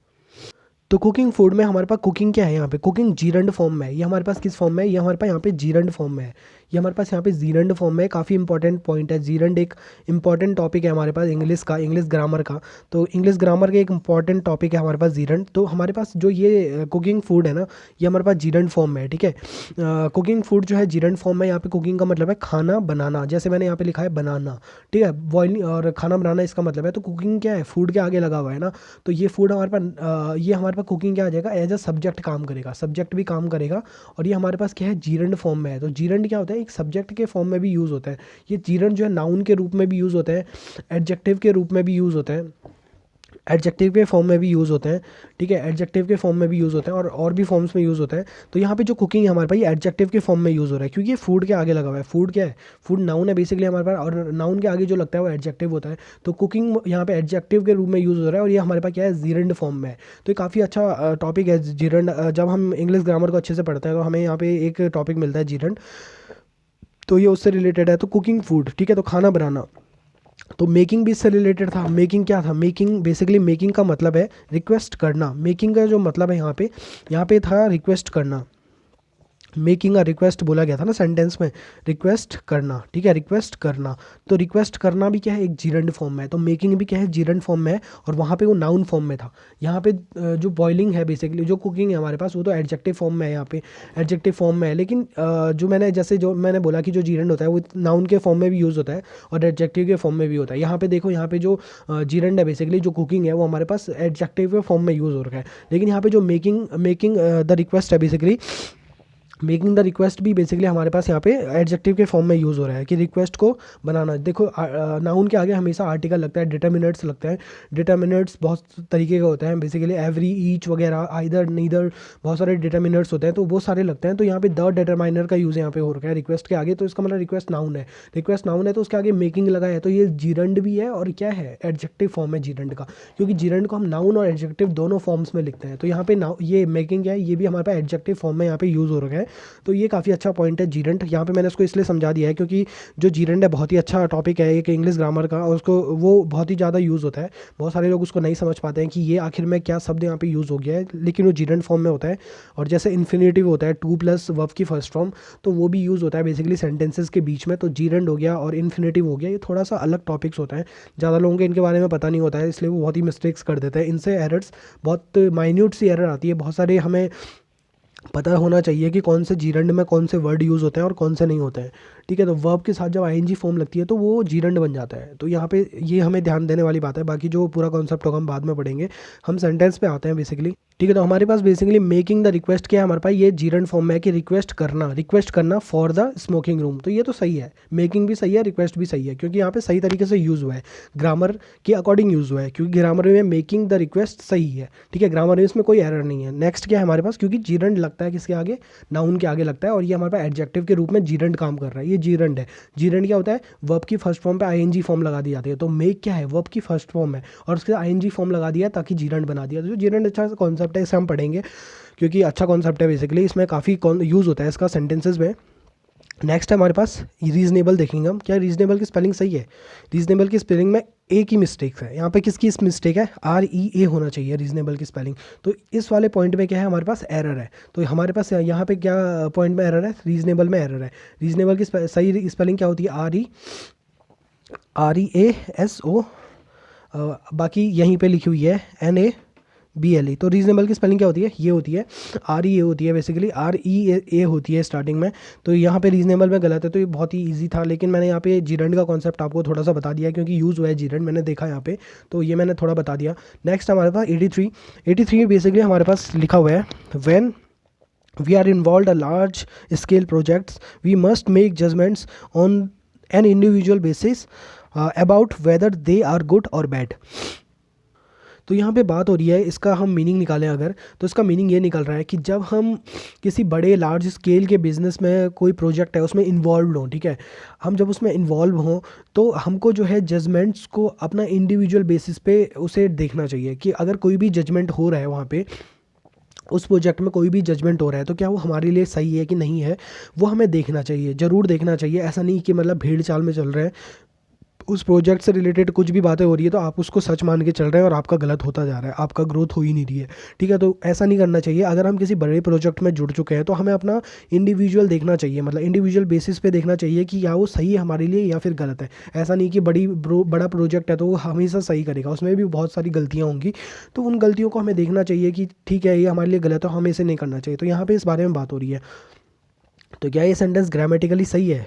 तो कुकिंग फूड में हमारे पास कुकिंग क्या है, यहाँ पे कुकिंग जीरंड फॉर्म में है। ये हमारे पास किस फॉर्म में है? ये हमारे पास यहाँ पे जीरंड फॉर्म में है। ये हमारे पास यहाँ पे जीरंड फॉर्म में है। काफ़ी इंपॉर्टेंट पॉइंट है, जीरंड एक इंपॉर्टेंट टॉपिक है हमारे पास इंग्लिश का, इंग्लिश ग्रामर का। तो इंग्लिश ग्रामर का एक इंपॉर्टेंट टॉपिक है हमारे पास जीरंड। तो हमारे पास जो ये कुकिंग फूड है ना, ये हमारे पास जीरंड फॉर्म में है। ठीक है, कुकिंग फूड जो है जीरंड फॉर्म में। यहाँ पे कुकिंग का मतलब है खाना बनाना, जैसे मैंने यहाँ पे लिखा है बनाना। ठीक है, बॉइलिंग और खाना बनाना इसका मतलब है। तो कुकिंग क्या है? फूड के आगे लगा हुआ है ना, तो ये फूड हमारे पास ये हमारे पास कुकिंग क्या आ जाएगा? एज अ सब्जेक्ट काम करेगा, सब्जेक्ट भी काम करेगा। और ये हमारे पास क्या है? जीरंड फॉर्म में है। तो जीरंड क्या होता है? एक सब्जेक्ट के फॉर्म में भी यूज़ होता है। ये जीरंड जो है नाउन के रूप में भी यूज़ होता है, एडजेक्टिव के रूप में भी यूज़ होता है, एडजेक्टिव के फॉर्म में भी यूज़ होते हैं। ठीक है, एडजेक्टिव के फॉर्म में भी यूज़ होते हैं, और भी फॉर्म्स में यूज़ होते हैं। तो यहाँ पे जो कुकिंग है हमारे पास ये एडजेक्टिव के फॉर्म में यूज़ हो रहा है, क्योंकि ये फूड के आगे लगा हुआ है। फूड क्या है? फूड नाउन है बेसिकली हमारे पास, और नाउन के आगे जो लगता है वो एडजेक्टिव होता है। तो कुकिंग यहाँ पे एडजेक्टिव के रूप में यूज़ हो रहा है, और ये हमारे पास क्या है? जीरंड फॉर्म में है। तो ये काफ़ी अच्छा टॉपिक है जीरंड। जब हम इंग्लिश ग्रामर को अच्छे से पढ़ते हैं तो हमें यहाँ पे एक टॉपिक मिलता है जीरंड, तो ये उससे रिलेटेड है। तो कुकिंग फूड, ठीक है, तो खाना बनाना। तो मेकिंग भी इससे रिलेटेड था। मेकिंग क्या था? मेकिंग बेसिकली मेकिंग का मतलब है रिक्वेस्ट करना। मेकिंग का जो मतलब है यहाँ पे था रिक्वेस्ट करना। मेकिंग अ रिक्वेस्ट बोला गया था ना सेंटेंस में, रिक्वेस्ट करना। ठीक है, रिक्वेस्ट करना। तो रिक्वेस्ट करना भी क्या है? एक जीरंड फॉर्म में है। तो मेकिंग भी क्या है? जीरंड फॉर्म में है, और वहाँ पे वो नाउन फॉर्म में था। यहाँ पे जो बॉइलिंग है बेसिकली, जो कुकिंग है हमारे पास, वो तो एडजेक्टिव फॉर्म में है, यहाँ पे एडजेक्टिव फॉर्म में है। लेकिन जो मैंने बोला कि जो जीरंड होता है वो नाउन के फॉर्म में भी यूज़ होता है और एडजेक्टिव के फॉर्म में भी होता है। यहाँ पे देखो, यहाँ पे जो जीरंड है बेसिकली, जो कुकिंग है वो हमारे पास एडजेक्टिव के फॉर्म में यूज़ हो रखा है। लेकिन यहाँ पे जो मेकिंग द रिक्वेस्ट है बेसिकली, मेकिंग द रिक्वेस्ट भी बेसिकली हमारे पास यहाँ पे एडजेक्टिव के फॉर्म में यूज़ हो रहा है, कि रिक्वेस्ट को बनाना। देखो नाउन के आगे हमेशा आर्टिकल लगता है, डिटर्मिनेंट्स लगता है। डिटर्मिनेंट्स बहुत तरीके के होते हैं बेसिकली, एवरी, ईच वगैरह, आइदर, नीदर, बहुत सारे डिटर्मिनेंट्स होते हैं, तो वो सारे लगते हैं। तो यहाँ पे द डिटरमाइनर का यूज़ यहाँ पे हो रखा है रिक्वेस्ट के आगे, तो इसका मतलब रिक्वेस्ट नाउन है। रिक्वेस्ट नाउन है तो उसके आगे मेकिंग लगा है, तो ये जीरंड भी है, और क्या है? एडजेक्टिव फॉर्म है जीरंड का, क्योंकि जीरंड को हम नाउन और एडजेक्टिव दोनों फॉर्म्स में लिखते हैं। तो यहाँ पे ये मेकिंग क्या है? ये भी हमारे पास एडजेक्टिव फॉर्म में यहाँ पे यूज़ हो रखा है। तो ये काफ़ी अच्छा पॉइंट है जीरेंट। यहाँ पे मैंने उसको इसलिए समझा दिया है क्योंकि जो जीरेंट है बहुत ही अच्छा टॉपिक है एक इंग्लिश ग्रामर का, और उसको वो बहुत ही ज़्यादा यूज़ होता है। बहुत सारे लोग उसको नहीं समझ पाते हैं कि ये आखिर में क्या शब्द यहाँ पे यूज़ हो गया है, लेकिन वो जीरेंट फॉर्म में होता है। और जैसे इन्फिनेटिव होता है 2 प्लस वर्ब की फर्स्ट फॉर्म, तो वो भी यूज़ होता है बेसिकली सेंटेंसेस के बीच में। तो जीरेंट हो गया और इन्फिनेटिव हो गया, ये थोड़ा सा अलग टॉपिक्स होता है, ज़्यादा लोगों को इनके बारे में पता नहीं होता है, इसलिए वो बहुत ही मिस्टेक्स कर देते हैं। इनसे एरर्स बहुत माइन्यूट सी एरर आती है। बहुत सारे हमें पता होना चाहिए कि कौन से जीरंड में कौन से वर्ड यूज़ होते हैं और कौन से नहीं होते हैं, ठीक है। तो वर्ब के साथ जब आईएनजी फॉर्म लगती है तो वो जीरंड बन जाता है। तो यहाँ पे ये हमें ध्यान देने वाली बात है। बाकी जो पूरा कॉन्सेप्ट होगा हम बाद में पढ़ेंगे, हम सेंटेंस पे आते हैं बेसिकली, ठीक है। तो हमारे पास बेसिकली मेकिंग द रिक्वेस्ट क्या है, हमारे पास ये जीरंड फॉर्म में है कि रिक्वेस्ट करना फॉर द स्मोकिंग रूम। तो ये तो सही है, मेकिंग भी सही है, रिक्वेस्ट भी सही है, क्योंकि यहाँ पे सही तरीके से यूज़ हुआ है, ग्रामर के अकॉर्डिंग यूज़ हुआ है, क्योंकि ग्रामर में मेकिंग द रिक्वेस्ट सही है, ठीक है। ग्रामर में इसमें कोई एरर नहीं है। नेक्स्ट क्या है हमारे पास, क्योंकि जीरंड लगता है किसके आगे, नाउन के आगे लगता है, और ये हमारे पास एडजेक्टिव के रूप में जीरंड काम कर रहा है। ये जीरंड है। जीरंड क्या होता है, वर्ब की फर्स्ट फॉर्म पे आईएनजी फॉर्म लगा दी जाती है। तो मेक क्या है, वर्ब की फर्स्ट फॉर्म है और उसके आईएनजी फॉर्म लगा दिया ताकि जीरंड बना दिया। तो जो जीरंड अच्छा कॉन्सेप्ट है इसे हम पढ़ेंगे, क्योंकि अच्छा कॉन्सेप्ट है बेसिकली, इसमें काफ़ी यूज़ होता है इसका सेंटेंसेज में। नेक्स्ट है हमारे पास रीजनेबल, देखेंगे हम क्या रीजनेबल की स्पेलिंग सही है। रीजनेबल की स्पेलिंग में ए की मिस्टेक है, यहाँ पे किसकी मिस्टेक है, REA होना चाहिए रीजनेबल की स्पेलिंग। तो इस वाले पॉइंट में क्या है, हमारे पास एरर है। तो हमारे पास यहाँ पे क्या पॉइंट में एरर है, रीजनेबल में एरर है। रीजनेबल की सही स्पेलिंग क्या होती है, REASO, बाकी यहीं पे लिखी हुई है NABLE। तो रीजनेबल की स्पेलिंग क्या होती है, ये होती है REA होती है, बेसिकली REA होती है स्टार्टिंग में। तो यहाँ पे रीजनेबल में गलत है। तो ये बहुत ही इजी था, लेकिन मैंने यहाँ पे जीरंड का कॉन्सेप्ट आपको थोड़ा सा बता दिया क्योंकि यूज़ हुआ है जीरंड, मैंने देखा यहाँ पे, तो ये मैंने थोड़ा बता दिया। नेक्स्ट हमारे पास 83 बेसिकली हमारे पास लिखा हुआ है, when we are involved a large scale projects, we must make judgments on an individual basis about whether they are good or bad। तो यहाँ पे बात हो रही है, इसका हम मीनिंग निकालें अगर, तो इसका मीनिंग ये निकल रहा है कि जब हम किसी बड़े लार्ज स्केल के बिज़नेस में कोई प्रोजेक्ट है उसमें इन्वॉल्व हों, ठीक है, हम जब उसमें इन्वॉल्व हों तो हमको जो है जजमेंट्स को अपना इंडिविजुअल बेसिस पे उसे देखना चाहिए कि अगर कोई भी जजमेंट हो रहा है वहाँ पे, उस प्रोजेक्ट में कोई भी जजमेंट हो रहा है तो क्या वो हमारे लिए सही है कि नहीं है, वो हमें देखना चाहिए, ज़रूर देखना चाहिए। ऐसा नहीं कि मतलब भीड़ चाल में चल रहे हैं, उस प्रोजेक्ट से रिलेटेड कुछ भी बातें हो रही है तो आप उसको सच मान के चल रहे हैं और आपका गलत होता जा रहा है, आपका ग्रोथ हो ही नहीं रही है, ठीक है। तो ऐसा नहीं करना चाहिए। अगर हम किसी बड़े प्रोजेक्ट में जुड़ चुके हैं तो हमें अपना इंडिविजुअल देखना चाहिए, मतलब इंडिविजुअल बेसिस पे देखना चाहिए कि या वो सही है हमारे लिए या फिर गलत है। ऐसा नहीं कि बड़ा प्रोजेक्ट है तो वो हमेशा सही करेगा, उसमें भी बहुत सारी गलतियाँ होंगी, तो उन गलतियों को हमें देखना चाहिए कि ठीक है ये हमारे लिए गलत है, हमें इसे नहीं करना चाहिए। तो यहाँ पर इस बारे में बात हो रही है। तो क्या ये सेंटेंस ग्रामेटिकली सही है,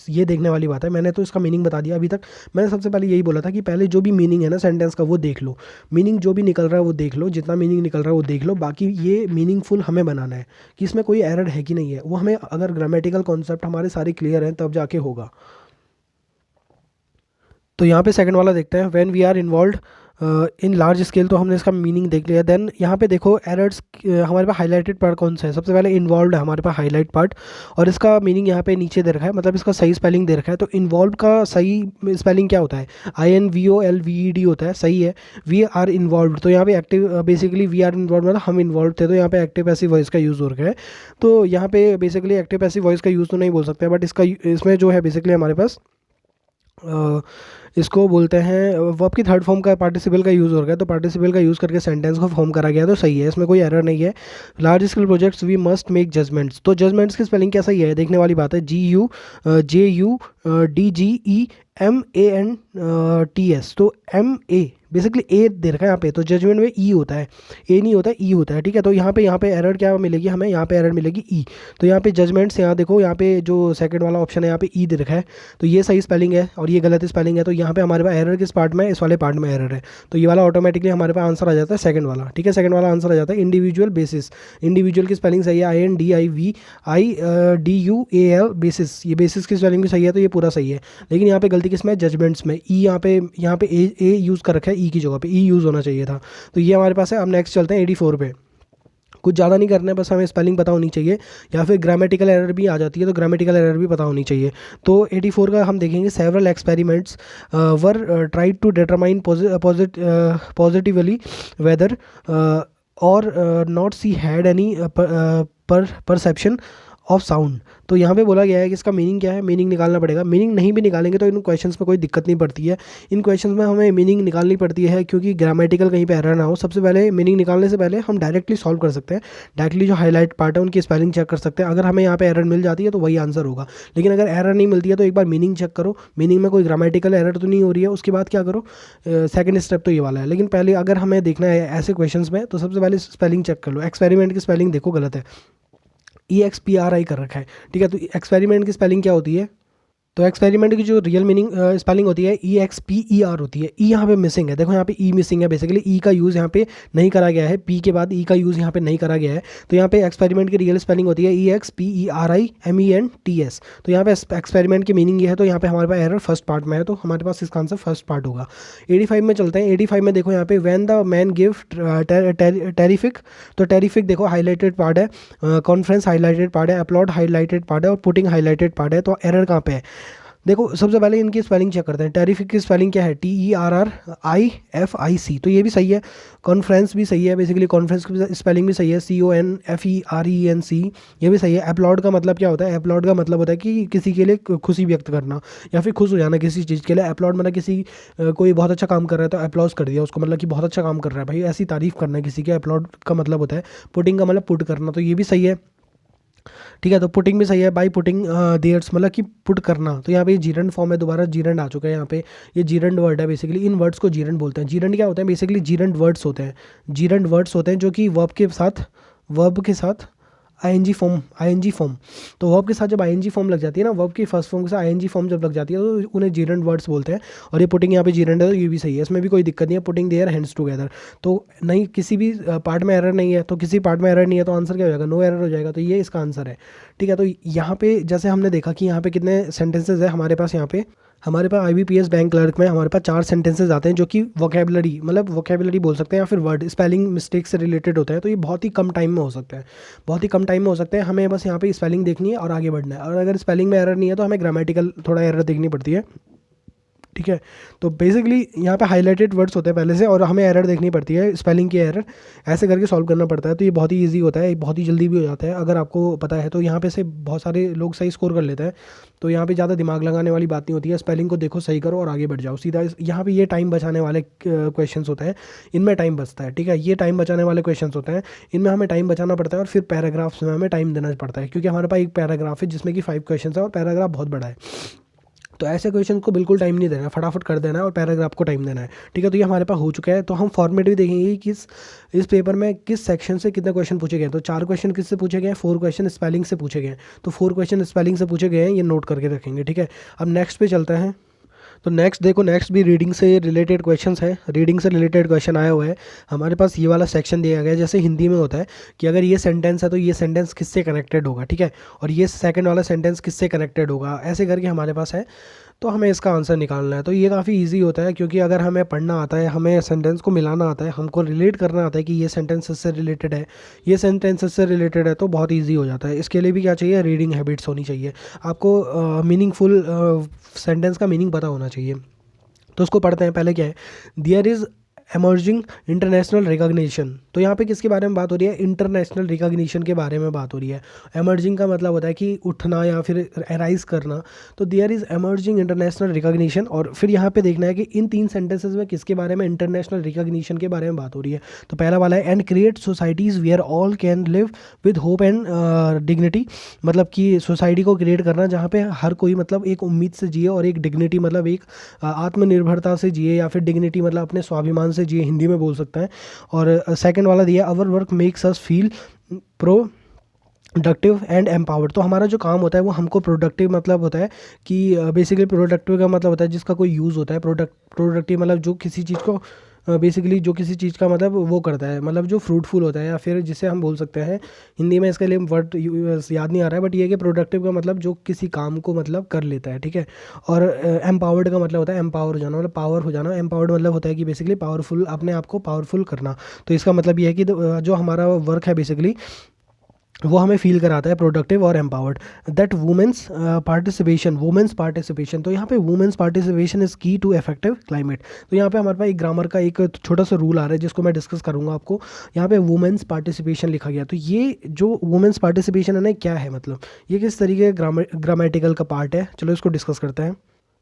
ये देखने वाली बात है। मैंने तो इसका मीनिंग बता दिया। अभी तक मैंने सबसे पहले यही बोला था कि पहले जो भी मीनिंग है ना सेंटेंस का वो देख लो, मीनिंग जो भी निकल रहा है वो देख लो, जितना मीनिंग निकल रहा है वो देख लो, बाकी ये मीनिंगफुल हमें बनाना है कि इसमें कोई एरर है कि नहीं है, वो हमें अगर ग्रामेटिकल कॉन्सेप्ट हमारे सारे क्लियर हैं तब जाके होगा। तो यहाँ पे सेकंड वाला देखते हैं, when we are involve in large scale, तो हमने इसका मीनिंग देख लिया। देन यहाँ पे देखो एरर्स हमारे पास हाईलाइटेड पार्ट कौन सा है, सबसे पहले इन्वॉल्व है हमारे पास हाईलाइट पार्ट, और इसका मीनिंग यहाँ पे नीचे दे रखा है, मतलब इसका सही स्पेलिंग दे रखा है। तो इन्वॉल्व का सही स्पेलिंग क्या होता है, INVOLVED होता है, सही है। वी आर इन्वॉल्व, तो यहाँ पे active, basically we are involve मतलब हम इन्वॉल्व थे, तो यहाँ पे एक्टिव पैसिव वॉइस का यूज़ हो रखा है। तो यहाँ पे बेसिकली एक्टिव पैसिव वॉइस का यूज़ तो नहीं बोल सकते, बट इसका इसमें जो है बेसिकली हमारे पास इसको बोलते हैं वर्ब की थर्ड फॉर्म का पार्टिसिपल का यूज़ हो गया, तो पार्टिसिपल का यूज़ करके सेंटेंस को फॉर्म करा गया, तो सही है, इसमें कोई एरर नहीं है। Large scale projects we must make judgments, तो जजमेंट्स की स्पेलिंग क्या सही है देखने वाली बात है, GUJUDGEMANTS। तो MA बेसिकली ए दे रखा है यहाँ पे, तो जजमेंट में ई होता है, ए नहीं होता है ई होता है, ठीक है। तो यहाँ पे एरर क्या मिलेगी हमें, यहाँ पे एरर मिलेगी ई। तो यहाँ पे जजमेंट्स, यहाँ देखो यहाँ पे जो सेकंड वाला ऑप्शन है यहाँ पे ई दे रखा है, तो ये सही स्पेलिंग है और ये गलत स्पेलिंग है। तो यहाँ पे हमारे पास एरर किस पार्ट में है, इस वाले पार्ट में एरर है, तो ये वाला ऑटोमेटिकली हमारे पास आंसर आ जाता है सेकंड वाला, ठीक है। सेकंड वाला आंसर आ जाता है इंडिविजुअल बेसिस, इंडिविजुअल की स्पेलिंग सही है, INDIVIDUAL बेसिस, ये बेसिस की स्पेलिंग भी सही है, तो ये पूरा सही है। लेकिन यहाँ पे गलती किसमें है, जजमेंट्स में, ई यहाँ पे ए यूज़ कर रखा है, ई की जगह पे ई यूज़ होना चाहिए था, तो ये हमारे पास है। अब नेक्स्ट चलते हैं 84 पे। कुछ ज़्यादा नहीं करना है, बस हमें स्पेलिंग पता होनी चाहिए, या फिर ग्रामेटिकल एरर भी आ जाती है तो ग्रामेटिकल एरर भी पता होनी चाहिए। तो 84 का हम देखेंगे, several experiments were tried to determine positively whether और not she had any perception of sound. तो यहाँ पे बोला गया है कि इसका मीनिंग क्या है, मीनिंग निकालना पड़ेगा। मीनिंग नहीं भी निकालेंगे तो इन क्वेश्चंस में कोई दिक्कत नहीं पड़ती है। इन क्वेश्चंस में हमें मीनिंग निकालनी पड़ती है क्योंकि ग्रामेटिकल कहीं पे एरर ना हो। सबसे पहले मीनिंग निकालने से पहले हम डायरेक्टली सॉल्व कर सकते हैं, डायरेक्टली जो हाईलाइट पार्ट है उनकी स्पेलिंग चेक कर सकते हैं। अगर हमें यहाँ पे एरर मिल जाती है तो वही आंसर होगा, लेकिन अगर एरर नहीं मिलती है तो एक बार मीनिंग चेक करो, मीनिंग में कोई ग्रामेटिकल एरर तो नहीं हो रही है, उसके बाद क्या करो, सेकंड स्टेप तो ये वाला है। लेकिन पहले अगर हमें देखना है ऐसे क्वेश्चंस में तो सबसे पहले स्पेलिंग चेक कर लो। एक्सपेरिमेंट की स्पेलिंग देखो गलत है, EXPRI कर रखा है, ठीक है। तो एक्सपेरिमेंट की स्पेलिंग क्या होती है, तो एक्सपेरिमेंट की जो रियल मीनिंग स्पेलिंग होती है EXPER होती है। ई यहाँ पे मिसिंग है, देखो यहाँ पे ई मिसिंग है, बेसिकली ई का यूज़ यहाँ पे नहीं करा गया है, पी के बाद ई का यूज़ यहाँ पे नहीं करा गया है। तो यहाँ पे एक्सपेरिमेंट की रियल स्पेलिंग होती है EXPERIMENTS। तो यहाँ पे एक्सपेरिमेंट की मीनिंग ये है, तो यहाँ पे हमारे पास एरर फर्स्ट पार्ट में है, तो हमारे पास इसका आंसर फर्स्ट पार्ट होगा। 85 में चलते हैं। 85 में देखो यहाँ पे when the man give terrific, तो टेरिफिक देखो हाईलाइटेड पार्ट है, कॉन्फ्रेंस हाईलाइटेड पार्ट है, अपलॉड हाईलाइटेड पार्ट है और पुटिंग हाईलाइटेड पार्ट है। तो एरर कहाँ पे है, देखो सबसे पहले इनकी स्पेलिंग चेक करते हैं। टेरिफिक की स्पेलिंग क्या है, TERRIFIC, तो ये भी सही है। कॉन्फ्रेंस भी सही है, बेसिकली कॉन्फ्रेंस की स्पेलिंग भी सही है, CONFERENC, ये भी सही है। अपलॉड का मतलब क्या होता है, अपलॉड का मतलब होता है कि किसी के लिए खुशी व्यक्त करना या फिर खुश हो जाना किसी चीज़ के लिए। अपलॉड मतलब किसी कोई बहुत अच्छा काम कर रहा है तो अप्लॉज कर दिया उसको, मतलब कि बहुत अच्छा काम कर रहा है भाई, ऐसी तारीफ करना है किसी के, अपलॉड का मतलब होता है। पुटिंग का मतलब पुट करना, तो ये भी सही है, ठीक है। तो पुटिंग भी सही है, बाई पुटिंग देयर्स मतलब कि पुट करना। तो यहाँ पे जीरंड फॉर्म है, दोबारा जीरंड आ चुका है यहाँ पे, ये जीरंड वर्ड है बेसिकली। इन वर्ड्स को जीरंड बोलते हैं। जीरंड क्या होते हैं, बेसिकली जीरंड वर्ड्स होते हैं, जीरंड वर्ड्स होते हैं जो कि वर्ब के साथ आईएनजी फॉर्म, तो वर्ब के साथ जब आईएनजी फॉर्म लग जाती है ना, वर्ब की फर्स्ट फॉर्म के साथ आईएनजी फॉर्म जब लग जाती है तो उन्हें जीरंड वर्ड्स बोलते हैं। और ये पुटिंग यहाँ पे जीरंड है, तो ये भी सही है, इसमें भी कोई दिक्कत नहीं है। पुटिंग देयर हैंड्स टुगेदर, तो नहीं किसी भी पार्ट में एरर नहीं है, तो किसी पार्ट में एरर नहीं है तो आंसर क्या हो जाएगा, नो एरर हो जाएगा, तो ये इसका आंसर है, ठीक है। तो यहाँ पे जैसे हमने देखा कि यहाँ पे कितने सेंटेंसेज है हमारे पास, यहाँ पे हमारे पास IBPS बैंक क्लर्क में हमारे पास 4 सेंटेंसेज आते हैं जो कि वोकेबलरी मतलब वोकेबलरी बोल सकते हैं या फिर वर्ड स्पेलिंग मिस्टेक से रिलेटेड होते हैं। तो ये बहुत ही कम टाइम में हो सकते हैं, बहुत ही कम टाइम में हो सकते हैं। हमें बस यहाँ पे स्पेलिंग देखनी है और आगे बढ़ना है, और अगर स्पेलिंग में एरर नहीं है तो हमें ग्रामेटिकल थोड़ा एरर देखनी पड़ती है, ठीक है। तो बेसिकली यहाँ पे हाईलाइटेड वर्ड्स होते हैं पहले से और हमें एरर देखनी पड़ती है, स्पेलिंग की एरर, ऐसे करके सॉल्व करना पड़ता है। तो ये बहुत ही इजी होता है, बहुत ही जल्दी भी हो जाता है अगर आपको पता है। तो यहाँ पे से बहुत सारे लोग सही स्कोर कर लेते हैं, तो यहाँ पे ज़्यादा दिमाग लगाने वाली बात नहीं होती है। स्पेलिंग को देखो, सही करो और आगे बढ़ जाओ सीधा। यहाँ पे ये टाइम बचाने वाले क्वेश्चंस होते हैं, इनमें टाइम बचता है, ठीक है। ये टाइम बचाने वाले क्वेश्चंस होते हैं, इनमें हमें टाइम बचाना पड़ता है और फिर पैराग्राफ्स में हमें टाइम देना पड़ता है, क्योंकि हमारे पास एक पैराग्राफ है जिसमें कि 5 क्वेश्चन है और पैराग्राफ बहुत बड़ा है। तो ऐसे क्वेश्चन को बिल्कुल टाइम नहीं देना है, फटाफट कर देना है और पैराग्राफ को टाइम देना है, ठीक है। तो ये हमारे पास हो चुका है। तो हम फॉर्मेट भी देखेंगे कि इस पेपर में किस सेक्शन से कितने क्वेश्चन पूछे गए। तो 4 क्वेश्चन किससे पूछे गए, 4 क्वेश्चन स्पेलिंग से पूछे गए। तो 4 क्वेश्चन स्पेलिंग से पूछे गए हैं, ये नोट करके रखेंगे, ठीक है। अब नेक्स्ट पे चलते हैं। तो नेक्स्ट देखो, नेक्स्ट भी रीडिंग से रिलेटेड क्वेश्चंस है, रीडिंग से रिलेटेड क्वेश्चन आया हुआ है हमारे पास। ये वाला सेक्शन दिया गया है, जैसे हिंदी में होता है कि अगर ये सेंटेंस है तो ये सेंटेंस किससे कनेक्टेड होगा, ठीक है, और ये सेकंड वाला सेंटेंस किससे कनेक्टेड होगा, ऐसे करके हमारे पास है। तो हमें इसका आंसर निकालना है। तो ये काफ़ी इजी होता है, क्योंकि अगर हमें पढ़ना आता है, हमें सेंटेंस को मिलाना आता है, हमको रिलेट करना आता है कि ये सेंटेंस इससे रिलेटेड है, ये सेंटेंस इससे रिलेटेड है, तो बहुत इजी हो जाता है। इसके लिए भी क्या चाहिए, रीडिंग हैबिट्स होनी चाहिए आपको, मीनिंगफुल सेंटेंस का मीनिंग पता होना चाहिए। तो उसको पढ़ते हैं। पहले क्या है, there is emerging international recognition. तो यहाँ पे किसके बारे में बात हो रही है, इंटरनेशनल रिकॉग्निशन के बारे में बात हो रही है। एमर्जिंग का मतलब होता है कि उठना या फिर एराइज करना। तो there is emerging international recognition, और फिर यहाँ पे देखना है कि इन 3 सेंटेंसेस में किसके बारे में, इंटरनेशनल रिकॉग्निशन के बारे में बात हो रही है। तो पहला वाला है, and create societies where all can live with hope and dignity, मतलब कि सोसाइटी को क्रिएट करना जहाँ पे हर कोई मतलब एक उम्मीद से जिए और एक डिग्निटी मतलब एक आत्मनिर्भरता से जिए, या फिर डिग्निटी मतलब अपने स्वाभिमान से जिए, हिंदी में बोल सकता है। और सेकंड वाला दिया, our work makes us feel productive and empowered. तो हमारा जो काम होता है वो हमको प्रोडक्टिव मतलब होता है कि बेसिकली प्रोडक्टिव का मतलब होता है जिसका कोई यूज़ होता है। प्रोडक्टिव मतलब जो किसी चीज़ को बेसिकली जो किसी चीज़ का मतलब वो करता है, मतलब जो फ्रूटफुल होता है, या फिर जिसे हम बोल सकते हैं, हिंदी में इसके लिए वर्ड याद नहीं आ रहा है, बट ये कि प्रोडक्टिव का मतलब जो किसी काम को मतलब कर लेता है, ठीक है। और एम्पावर्ड का मतलब होता है एम्पावर हो जाना, मतलब पावर हो जाना। एम्पावर्ड मतलब होता है कि बेसिकली पावरफुल, अपने आप को पावरफुल करना। तो इसका मतलब ये है कि जो हमारा वर्क है बेसिकली वो हमें फील कराता है प्रोडक्टिव और एम्पावर्ड। दैट वुमेन्स पार्टिसिपेशन, तो यहाँ पे वुमेन्स पार्टिसिपेशन इज़ की टू इफेक्टिव क्लाइमेट। तो यहाँ पे हमारे पास एक ग्रामर का एक छोटा सा रूल आ रहा है जिसको मैं डिस्कस करूँगा आपको। यहाँ पे वुमेन्स पार्टिसिपेशन लिखा गया, तो ये जो वुमेन्स पार्टिसिपेशन है ना, क्या है मतलब, ये किस तरीके का ग्रामेटिकल का पार्ट है, चलो इसको डिस्कस करते हैं।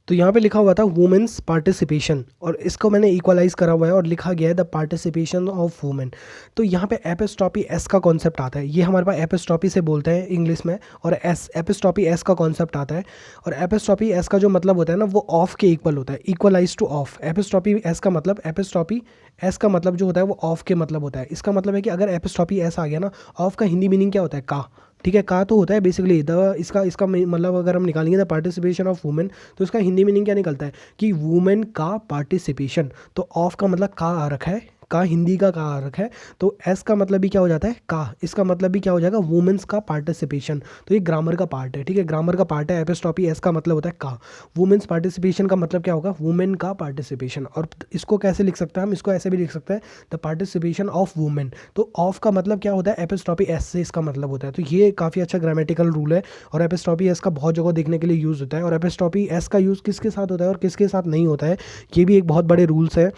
तो यहाँ पे लिखा हुआ था वुमेन्स पार्टिसिपेशन, और इसको मैंने इक्वलाइज करा हुआ है और लिखा गया है द पार्टिसिपेशन ऑफ वुमेन। तो यहाँ पे एपिस्टॉपी एस का कॉन्सेप्ट आता है, ये हमारे पास एपिस्टॉपी से बोलते हैं इंग्लिश में, और एस एपिस्टॉपी एस का कॉन्सेप्ट आता है। और एपिस्टॉपी एस का जो मतलब होता है ना, वो ऑफ के इक्वल होता है, इक्वलाइज टू ऑफ। एपिस्टॉपी एस का मतलब, एपिस्टॉपी एस का मतलब जो होता है वो ऑफ के मतलब होता है। इसका मतलब है कि अगर एपिस्टॉपी एस आ गया ना, ऑफ का हिंदी मीनिंग क्या होता है, का। ठीक है, का तो होता है बेसिकली द, इसका इसका मतलब अगर हम निकालेंगे द पार्टिसिपेशन ऑफ वुमेन, तो इसका हिंदी मीनिंग क्या निकलता है कि वुमेन का पार्टिसिपेशन। तो ऑफ का मतलब का आ रखा है, का हिंदी का आ रखा है, तो एस का मतलब भी क्या हो जाता है, का। इसका मतलब भी क्या हो जाएगा, वुमेन्स का पार्टिसिपेशन। तो ये ग्रामर का पार्ट है, ठीक है, ग्रामर का पार्ट है। एपिस्टॉपी एस का मतलब होता है का। वुमेन्स पार्टिसिपेशन का मतलब क्या होगा, वुमेन का पार्टिसिपेशन। और इसको कैसे लिख सकते हैं हम, इसको ऐसे भी लिख सकते हैं, द पार्टिसिपेशन ऑफ वुमेन। तो ऑफ का मतलब क्या होता है, एपिस्टॉपी एस से इसका मतलब होता है। तो ये काफ़ी अच्छा ग्रामेटिकल रूल है, और एपिस्टॉपी एस का बहुत जगह देखने के लिए यूज़ होता है। और एपिस्टॉपी एस का यूज़ किसके साथ होता है और किसके साथ नहीं होता है, ये भी एक बहुत बड़े रूल्स है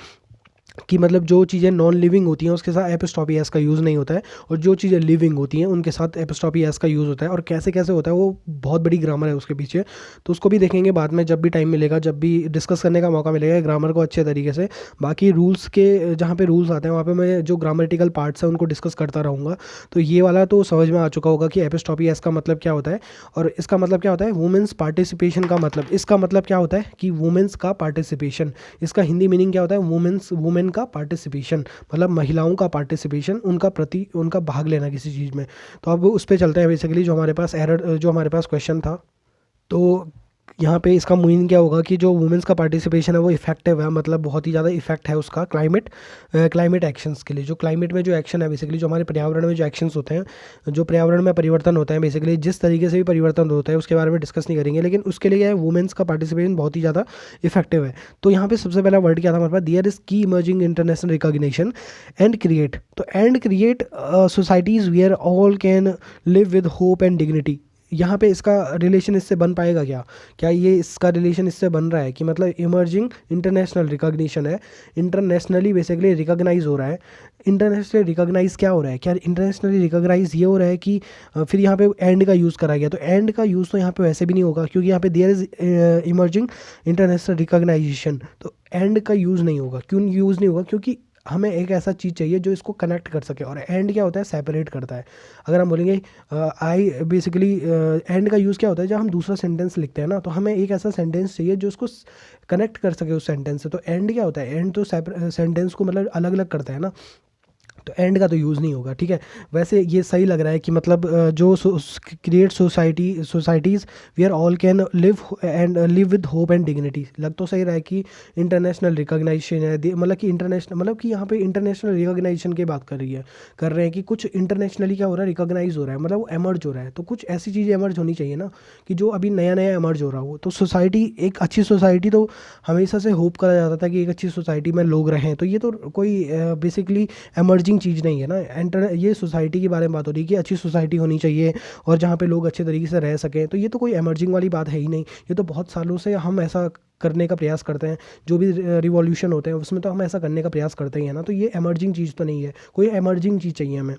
कि मतलब जो चीज़ें नॉन लिविंग होती हैं उसके साथ एपिस्टॉपी एस का यूज़ नहीं होता है, और जो चीज़ें लिविंग होती हैं उनके साथ एपिस्टॉपी एस का यूज़ होता है। और कैसे कैसे होता है वो बहुत बड़ी ग्रामर है उसके पीछे, तो उसको भी देखेंगे बाद में, जब भी टाइम मिलेगा, जब भी डिस्कस करने का मौका मिलेगा ग्रामर को अच्छे तरीके से। बाकी रूल्स के जहाँ पे रूल्स आते हैं वहाँ पे मैं जो ग्रामेटिकल पार्ट्स हैं उनको डिस्कस करता रहूँगा। तो ये वाला तो समझ में आ चुका होगा कि एपिस्टॉपी एस का मतलब क्या होता है, और इसका मतलब क्या होता है वुमेन्स पार्टिसिपेशन का मतलब, इसका मतलब क्या होता है कि वुमेन्स का पार्टिसिपेशन। इसका हिंदी मीनिंग क्या होता है, वुमेन का पार्टिसिपेशन, मतलब महिलाओं का पार्टिसिपेशन, उनका भाग लेना किसी चीज़ में। तो अब उस पर चलते हैं बेसिकली, जो हमारे पास क्वेश्चन था। तो यहाँ पे इसका मीनिंग क्या होगा कि जो वुमेन्स का पार्टिसिपेशन है वो इफेक्टिव है, मतलब बहुत ही ज़्यादा इफेक्ट है उसका क्लाइमेट एक्शंस के लिए। जो क्लाइमेट में जो एक्शन है बेसिकली, जो हमारे पर्यावरण में जो एक्शंस होते हैं, जो पर्यावरण में परिवर्तन होता है बेसिकली, जिस तरीके से भी परिवर्तन होता है उसके बारे में डिस्कस नहीं करेंगे, लेकिन उसके लिए वुमेन्स का पार्टिसिपेशन बहुत ही ज़्यादा इफेक्टिव है। तो यहाँ पे सबसे पहला वर्ड क्या था हमारे पास, there is key emerging international recognition and create. तो and create societies where all can live with hope and dignity. यहाँ पे इसका रिलेशन इससे बन पाएगा क्या, क्या ये इसका रिलेशन इससे बन रहा है कि मतलब इमर्जिंग इंटरनेशनल रिकॉग्निशन है, इंटरनेशनली बेसिकली रिकॉग्नाइज हो रहा है। इंटरनेशनली रिकॉग्नाइज क्या हो रहा है, क्या इंटरनेशनली रिकॉग्नाइज ये हो रहा है कि फिर यहाँ पे एंड का यूज़ करा गया। तो एंड का यूज़ तो यहाँ पे वैसे भी नहीं होगा, क्योंकि यहाँ पे there is emerging international recognisation, तो एंड का यूज़ नहीं होगा। क्यों यूज़ नहीं होगा, क्योंकि हमें एक ऐसा चीज़ चाहिए जो इसको कनेक्ट कर सके, और एंड क्या होता है, सेपरेट करता है। अगर हम बोलेंगे आई बेसिकली, एंड का यूज़ क्या होता है, जब हम दूसरा सेंटेंस लिखते हैं ना, तो हमें एक ऐसा सेंटेंस चाहिए जो इसको कनेक्ट कर सके उस सेंटेंस से। तो एंड क्या होता है, एंड तो सेंटेंस को मतलब अलग अलग करता है ना, तो एंड का तो यूज़ नहीं होगा। ठीक है, वैसे ये सही लग रहा है कि मतलब जो create societies where all can live with hope and dignity, लग तो सही रहा है कि इंटरनेशनल रिकॉग्नाइजेशन है, मतलब कि इंटरनेशनल, मतलब कि यहाँ पे इंटरनेशनल रिकॉग्नाइजेशन की बात कर रहे हैं कि कुछ इंटरनेशनली क्या हो रहा है, रिकॉग्नाइज हो रहा है, मतलब वो एमर्ज हो रहा है। तो कुछ ऐसी चीज़ें एमर्ज होनी चाहिए ना, कि जो अभी नया नया एमर्ज हो रहा हो। तो सोसाइटी, एक अच्छी सोसाइटी तो हमेशा से होप करा जाता था कि एक अच्छी सोसाइटी में लोग रहें, तो ये तो कोई बेसिकली एमर्जिंग चीज़ नहीं है ना। ये सोसाइटी के बारे में बात हो रही है कि अच्छी सोसाइटी होनी चाहिए और जहाँ पे लोग अच्छे तरीके से रह सकें, तो ये तो कोई एमर्जिंग वाली बात है ही नहीं। ये तो बहुत सालों से हम ऐसा करने का प्रयास करते हैं, जो भी रिवॉल्यूशन होते हैं उसमें तो हम ऐसा करने का प्रयास करते ही हैं ना। तो ये एमर्जिंग चीज़ तो नहीं है, कोई एमर्जिंग चीज़ चाहिए हमें,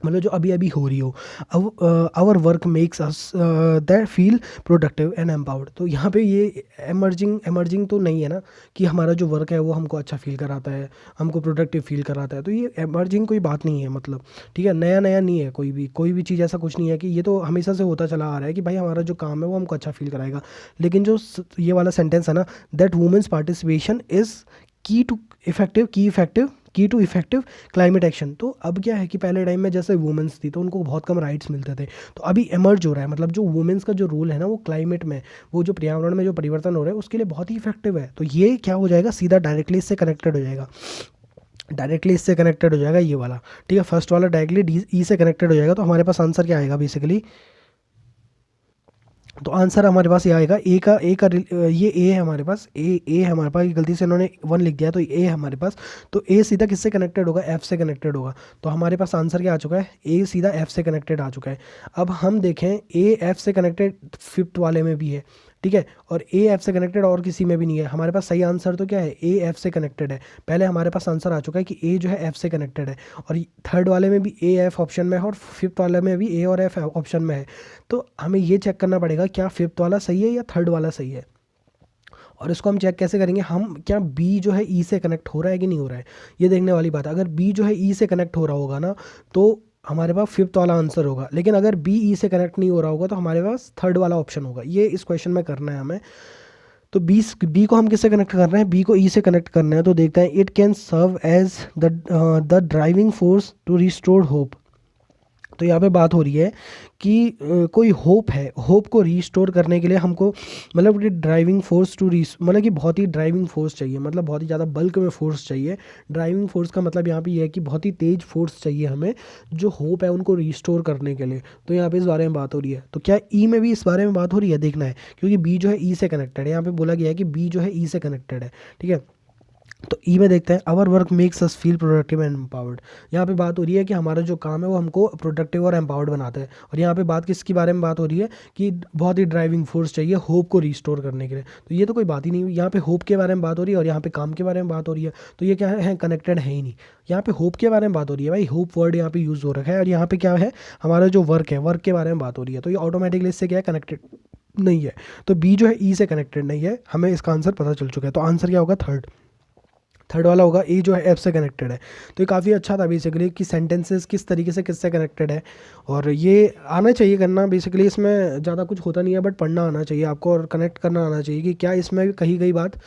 मतलब जो अभी अभी हो रही हो। Our work makes us that feel productive and empowered. तो यहाँ पे ये एमर्जिंग तो नहीं है ना, कि हमारा जो वर्क है वो हमको अच्छा फील कराता है, हमको प्रोडक्टिव फील कराता है। तो ये एमर्जिंग कोई बात नहीं है, मतलब ठीक है, नया नया नहीं है कोई भी चीज़, ऐसा कुछ नहीं है कि ये तो हमेशा से होता चला आ रहा है कि भाई हमारा जो काम है वो हमको अच्छा फील कराएगा। लेकिन जो ये वाला सेंटेंस है ना, दैट वुमेन्स पार्टिसिपेशन इज़ की टू इफेक्टिव क्लाइमेट एक्शन। तो अब क्या है कि पहले टाइम में जैसे वुमेन्स थी तो उनको बहुत कम राइट्स मिलते थे, तो अभी एमर्ज हो रहा है, मतलब जो वुमेन्स का जो रोल है ना वो क्लाइमेट में, वो जो पर्यावरण में जो परिवर्तन हो रहा है उसके लिए बहुत ही इफेक्टिव है। तो ये क्या हो जाएगा, सीधा डायरेक्टली इससे कनेक्टेड हो जाएगा ये वाला। ठीक है, फर्स्ट वाला डायरेक्टली ई से कनेक्टेड हो जाएगा। तो हमारे पास आंसर क्या आएगा बेसिकली, तो आंसर हमारे पास ये आएगा ये ए है हमारे पास, ए है हमारे पास, गलती से इन्होंने 1 लिख दिया तो ए है हमारे पास। तो ए सीधा किससे कनेक्टेड होगा, एफ से कनेक्टेड होगा। तो हमारे पास आंसर क्या आ चुका है, ए सीधा एफ से कनेक्टेड आ चुका है। अब हम देखें ए एफ से कनेक्टेड फिफ्थ वाले में भी है, ठीक है, और ए एफ से कनेक्टेड और किसी में भी नहीं है। हमारे पास सही आंसर तो क्या है, ए एफ से कनेक्टेड है। पहले हमारे पास आंसर आ चुका है कि ए जो है एफ से कनेक्टेड है, और थर्ड वाले में भी ए एफ ऑप्शन में है, और फिफ्थ वाले में भी ए और एफ ऑप्शन में है। तो हमें ये चेक करना पड़ेगा क्या फिफ्थ वाला सही है या थर्ड वाला सही है। और इसको हम चेक कैसे करेंगे, हम क्या बी जो है ई से कनेक्ट हो रहा है कि नहीं हो रहा है, ये देखने वाली बात है। अगर बी जो है ई से कनेक्ट हो रहा होगा ना, तो हमारे पास फिफ्थ वाला आंसर होगा। लेकिन अगर बी ई से कनेक्ट नहीं हो रहा होगा तो हमारे पास थर्ड वाला ऑप्शन होगा। ये इस क्वेश्चन में करना है हमें। तो बी को हम किससे कनेक्ट कर रहे हैं, बी को ई से कनेक्ट करना है। तो देखते हैं, it can serve as the driving force to restore hope. तो यहाँ पे बात हो रही है कि कोई होप है, होप को रीस्टोर करने के लिए हमको मतलब कि ड्राइविंग फोर्स मतलब कि बहुत ही ड्राइविंग फोर्स चाहिए, मतलब बहुत ही ज़्यादा बल्क में फोर्स चाहिए। ड्राइविंग फोर्स का मतलब यहाँ पे ये है कि बहुत ही तेज फोर्स चाहिए हमें, जो होप है उनको रीस्टोर करने के लिए। तो यहाँ पे इस बारे में बात हो रही है। तो क्या ई में भी इस बारे में बात हो रही है, देखना है, क्योंकि बी जो है ई से कनेक्टेड है। यहाँ पे बोला गया है कि बी जो है ई से कनेक्टेड है, ठीक है। तो ई में देखते हैं, our work makes us feel productive and empowered. यहाँ पे बात हो रही है कि हमारा जो काम है वो हमको प्रोडक्टिव और एम्पावर्ड बनाता है। और यहाँ पे बात किसके बारे में बात हो रही है कि बहुत ही ड्राइविंग फोर्स चाहिए होप को रिस्टोर करने के लिए। तो ये तो कोई बात ही नहीं हुई, यहाँ पे होप के बारे में बात हो रही है और यहाँ पे काम के बारे में बात हो रही है। तो ये क्या है, कनेक्टेड है ही नहीं। यहाँ पे होप के बारे में बात हो रही है, भाई होप वर्ड यहाँ पे यूज़ हो रखा है, और यहाँ पे क्या है, हमारा जो वर्क है, वर्क के बारे में बात हो रही है। तो ये ऑटोमेटिकली इससे क्या है, कनेक्टेड नहीं है। तो बी जो है ई से कनेक्टेड नहीं है, हमें इसका आंसर पता चल चुका है। तो आंसर क्या होगा, थर्ड वाला होगा, ए जो है एफ से कनेक्टेड है। तो ये काफ़ी अच्छा था बेसिकली कि सेंटेंसेस किस तरीके से किससे कनेक्टेड है, और ये आना चाहिए करना। बेसिकली इसमें ज़्यादा कुछ होता नहीं है, बट पढ़ना आना चाहिए आपको और कनेक्ट करना आना चाहिए कि क्या इसमें कही गई बात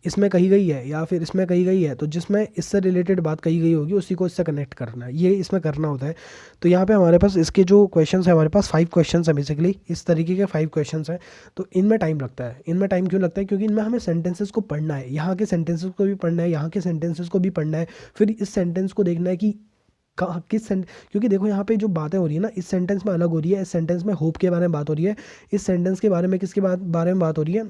इसमें कही गई है या फिर इसमें कही गई है। तो जिसमें इससे रिलेटेड बात कही गई होगी उसी को इससे कनेक्ट करना है, ये इसमें करना होता है। तो यहाँ पे हमारे पास इसके जो क्वेश्चंस है, हमारे पास 5 क्वेश्चंस हैं बेसिकली, इस तरीके के 5 क्वेश्चंस हैं। तो इनमें टाइम लगता है। इनमें टाइम क्यों लगता है, क्योंकि इनमें हमें सेंटेंसेस को पढ़ना है, यहाँ के सेंटेंसेस को भी पढ़ना है, यहाँ के सेंटेंसेस को भी पढ़ना है, फिर इस सेंटेंस को देखना है कि कहाँ किस सेंट क्योंकि देखो यहाँ पे जो बातें हो रही है ना, इस सेंटेंस में अलग हो रही है, इस सेंटेंस में होप के बारे में बात हो रही है, इस सेंटेंस के बारे में किसके बारे में बात हो रही है,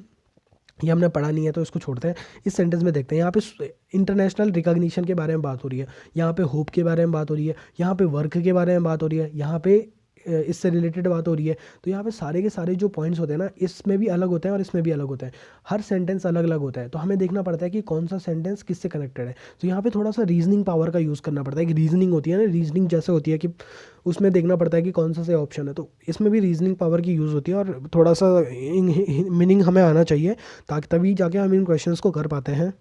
ये हमने पढ़ा नहीं है तो इसको छोड़ते हैं। इस सेंटेंस में देखते हैं, यहाँ पे इंटरनेशनल रिकॉग्निशन के बारे में बात हो रही है, यहाँ पे होप के बारे में बात हो रही है, यहाँ पे वर्क के बारे में बात हो रही है, यहाँ पे इससे रिलेटेड बात हो रही है। तो यहाँ पे सारे के सारे जो पॉइंट्स होते हैं ना, इसमें भी अलग होते हैं और इसमें भी अलग होता है। हर सेंटेंस अलग अलग होता है, तो हमें देखना पड़ता है कि कौन सा सेंटेंस किससे कनेक्टेड है। तो यहाँ पे थोड़ा सा रीजनिंग पावर का यूज़ करना पड़ता है, कि रीजनिंग होती है ना, रीजनिंग जैसे होती है कि उसमें देखना पड़ता है कि कौन सा सही ऑप्शन है। तो इसमें भी रीजनिंग पावर की यूज़ होती है, और थोड़ा सा मीनिंग हमें आना चाहिए, ताकि तभी जाके हम इन क्वेश्चंस को कर पाते हैं।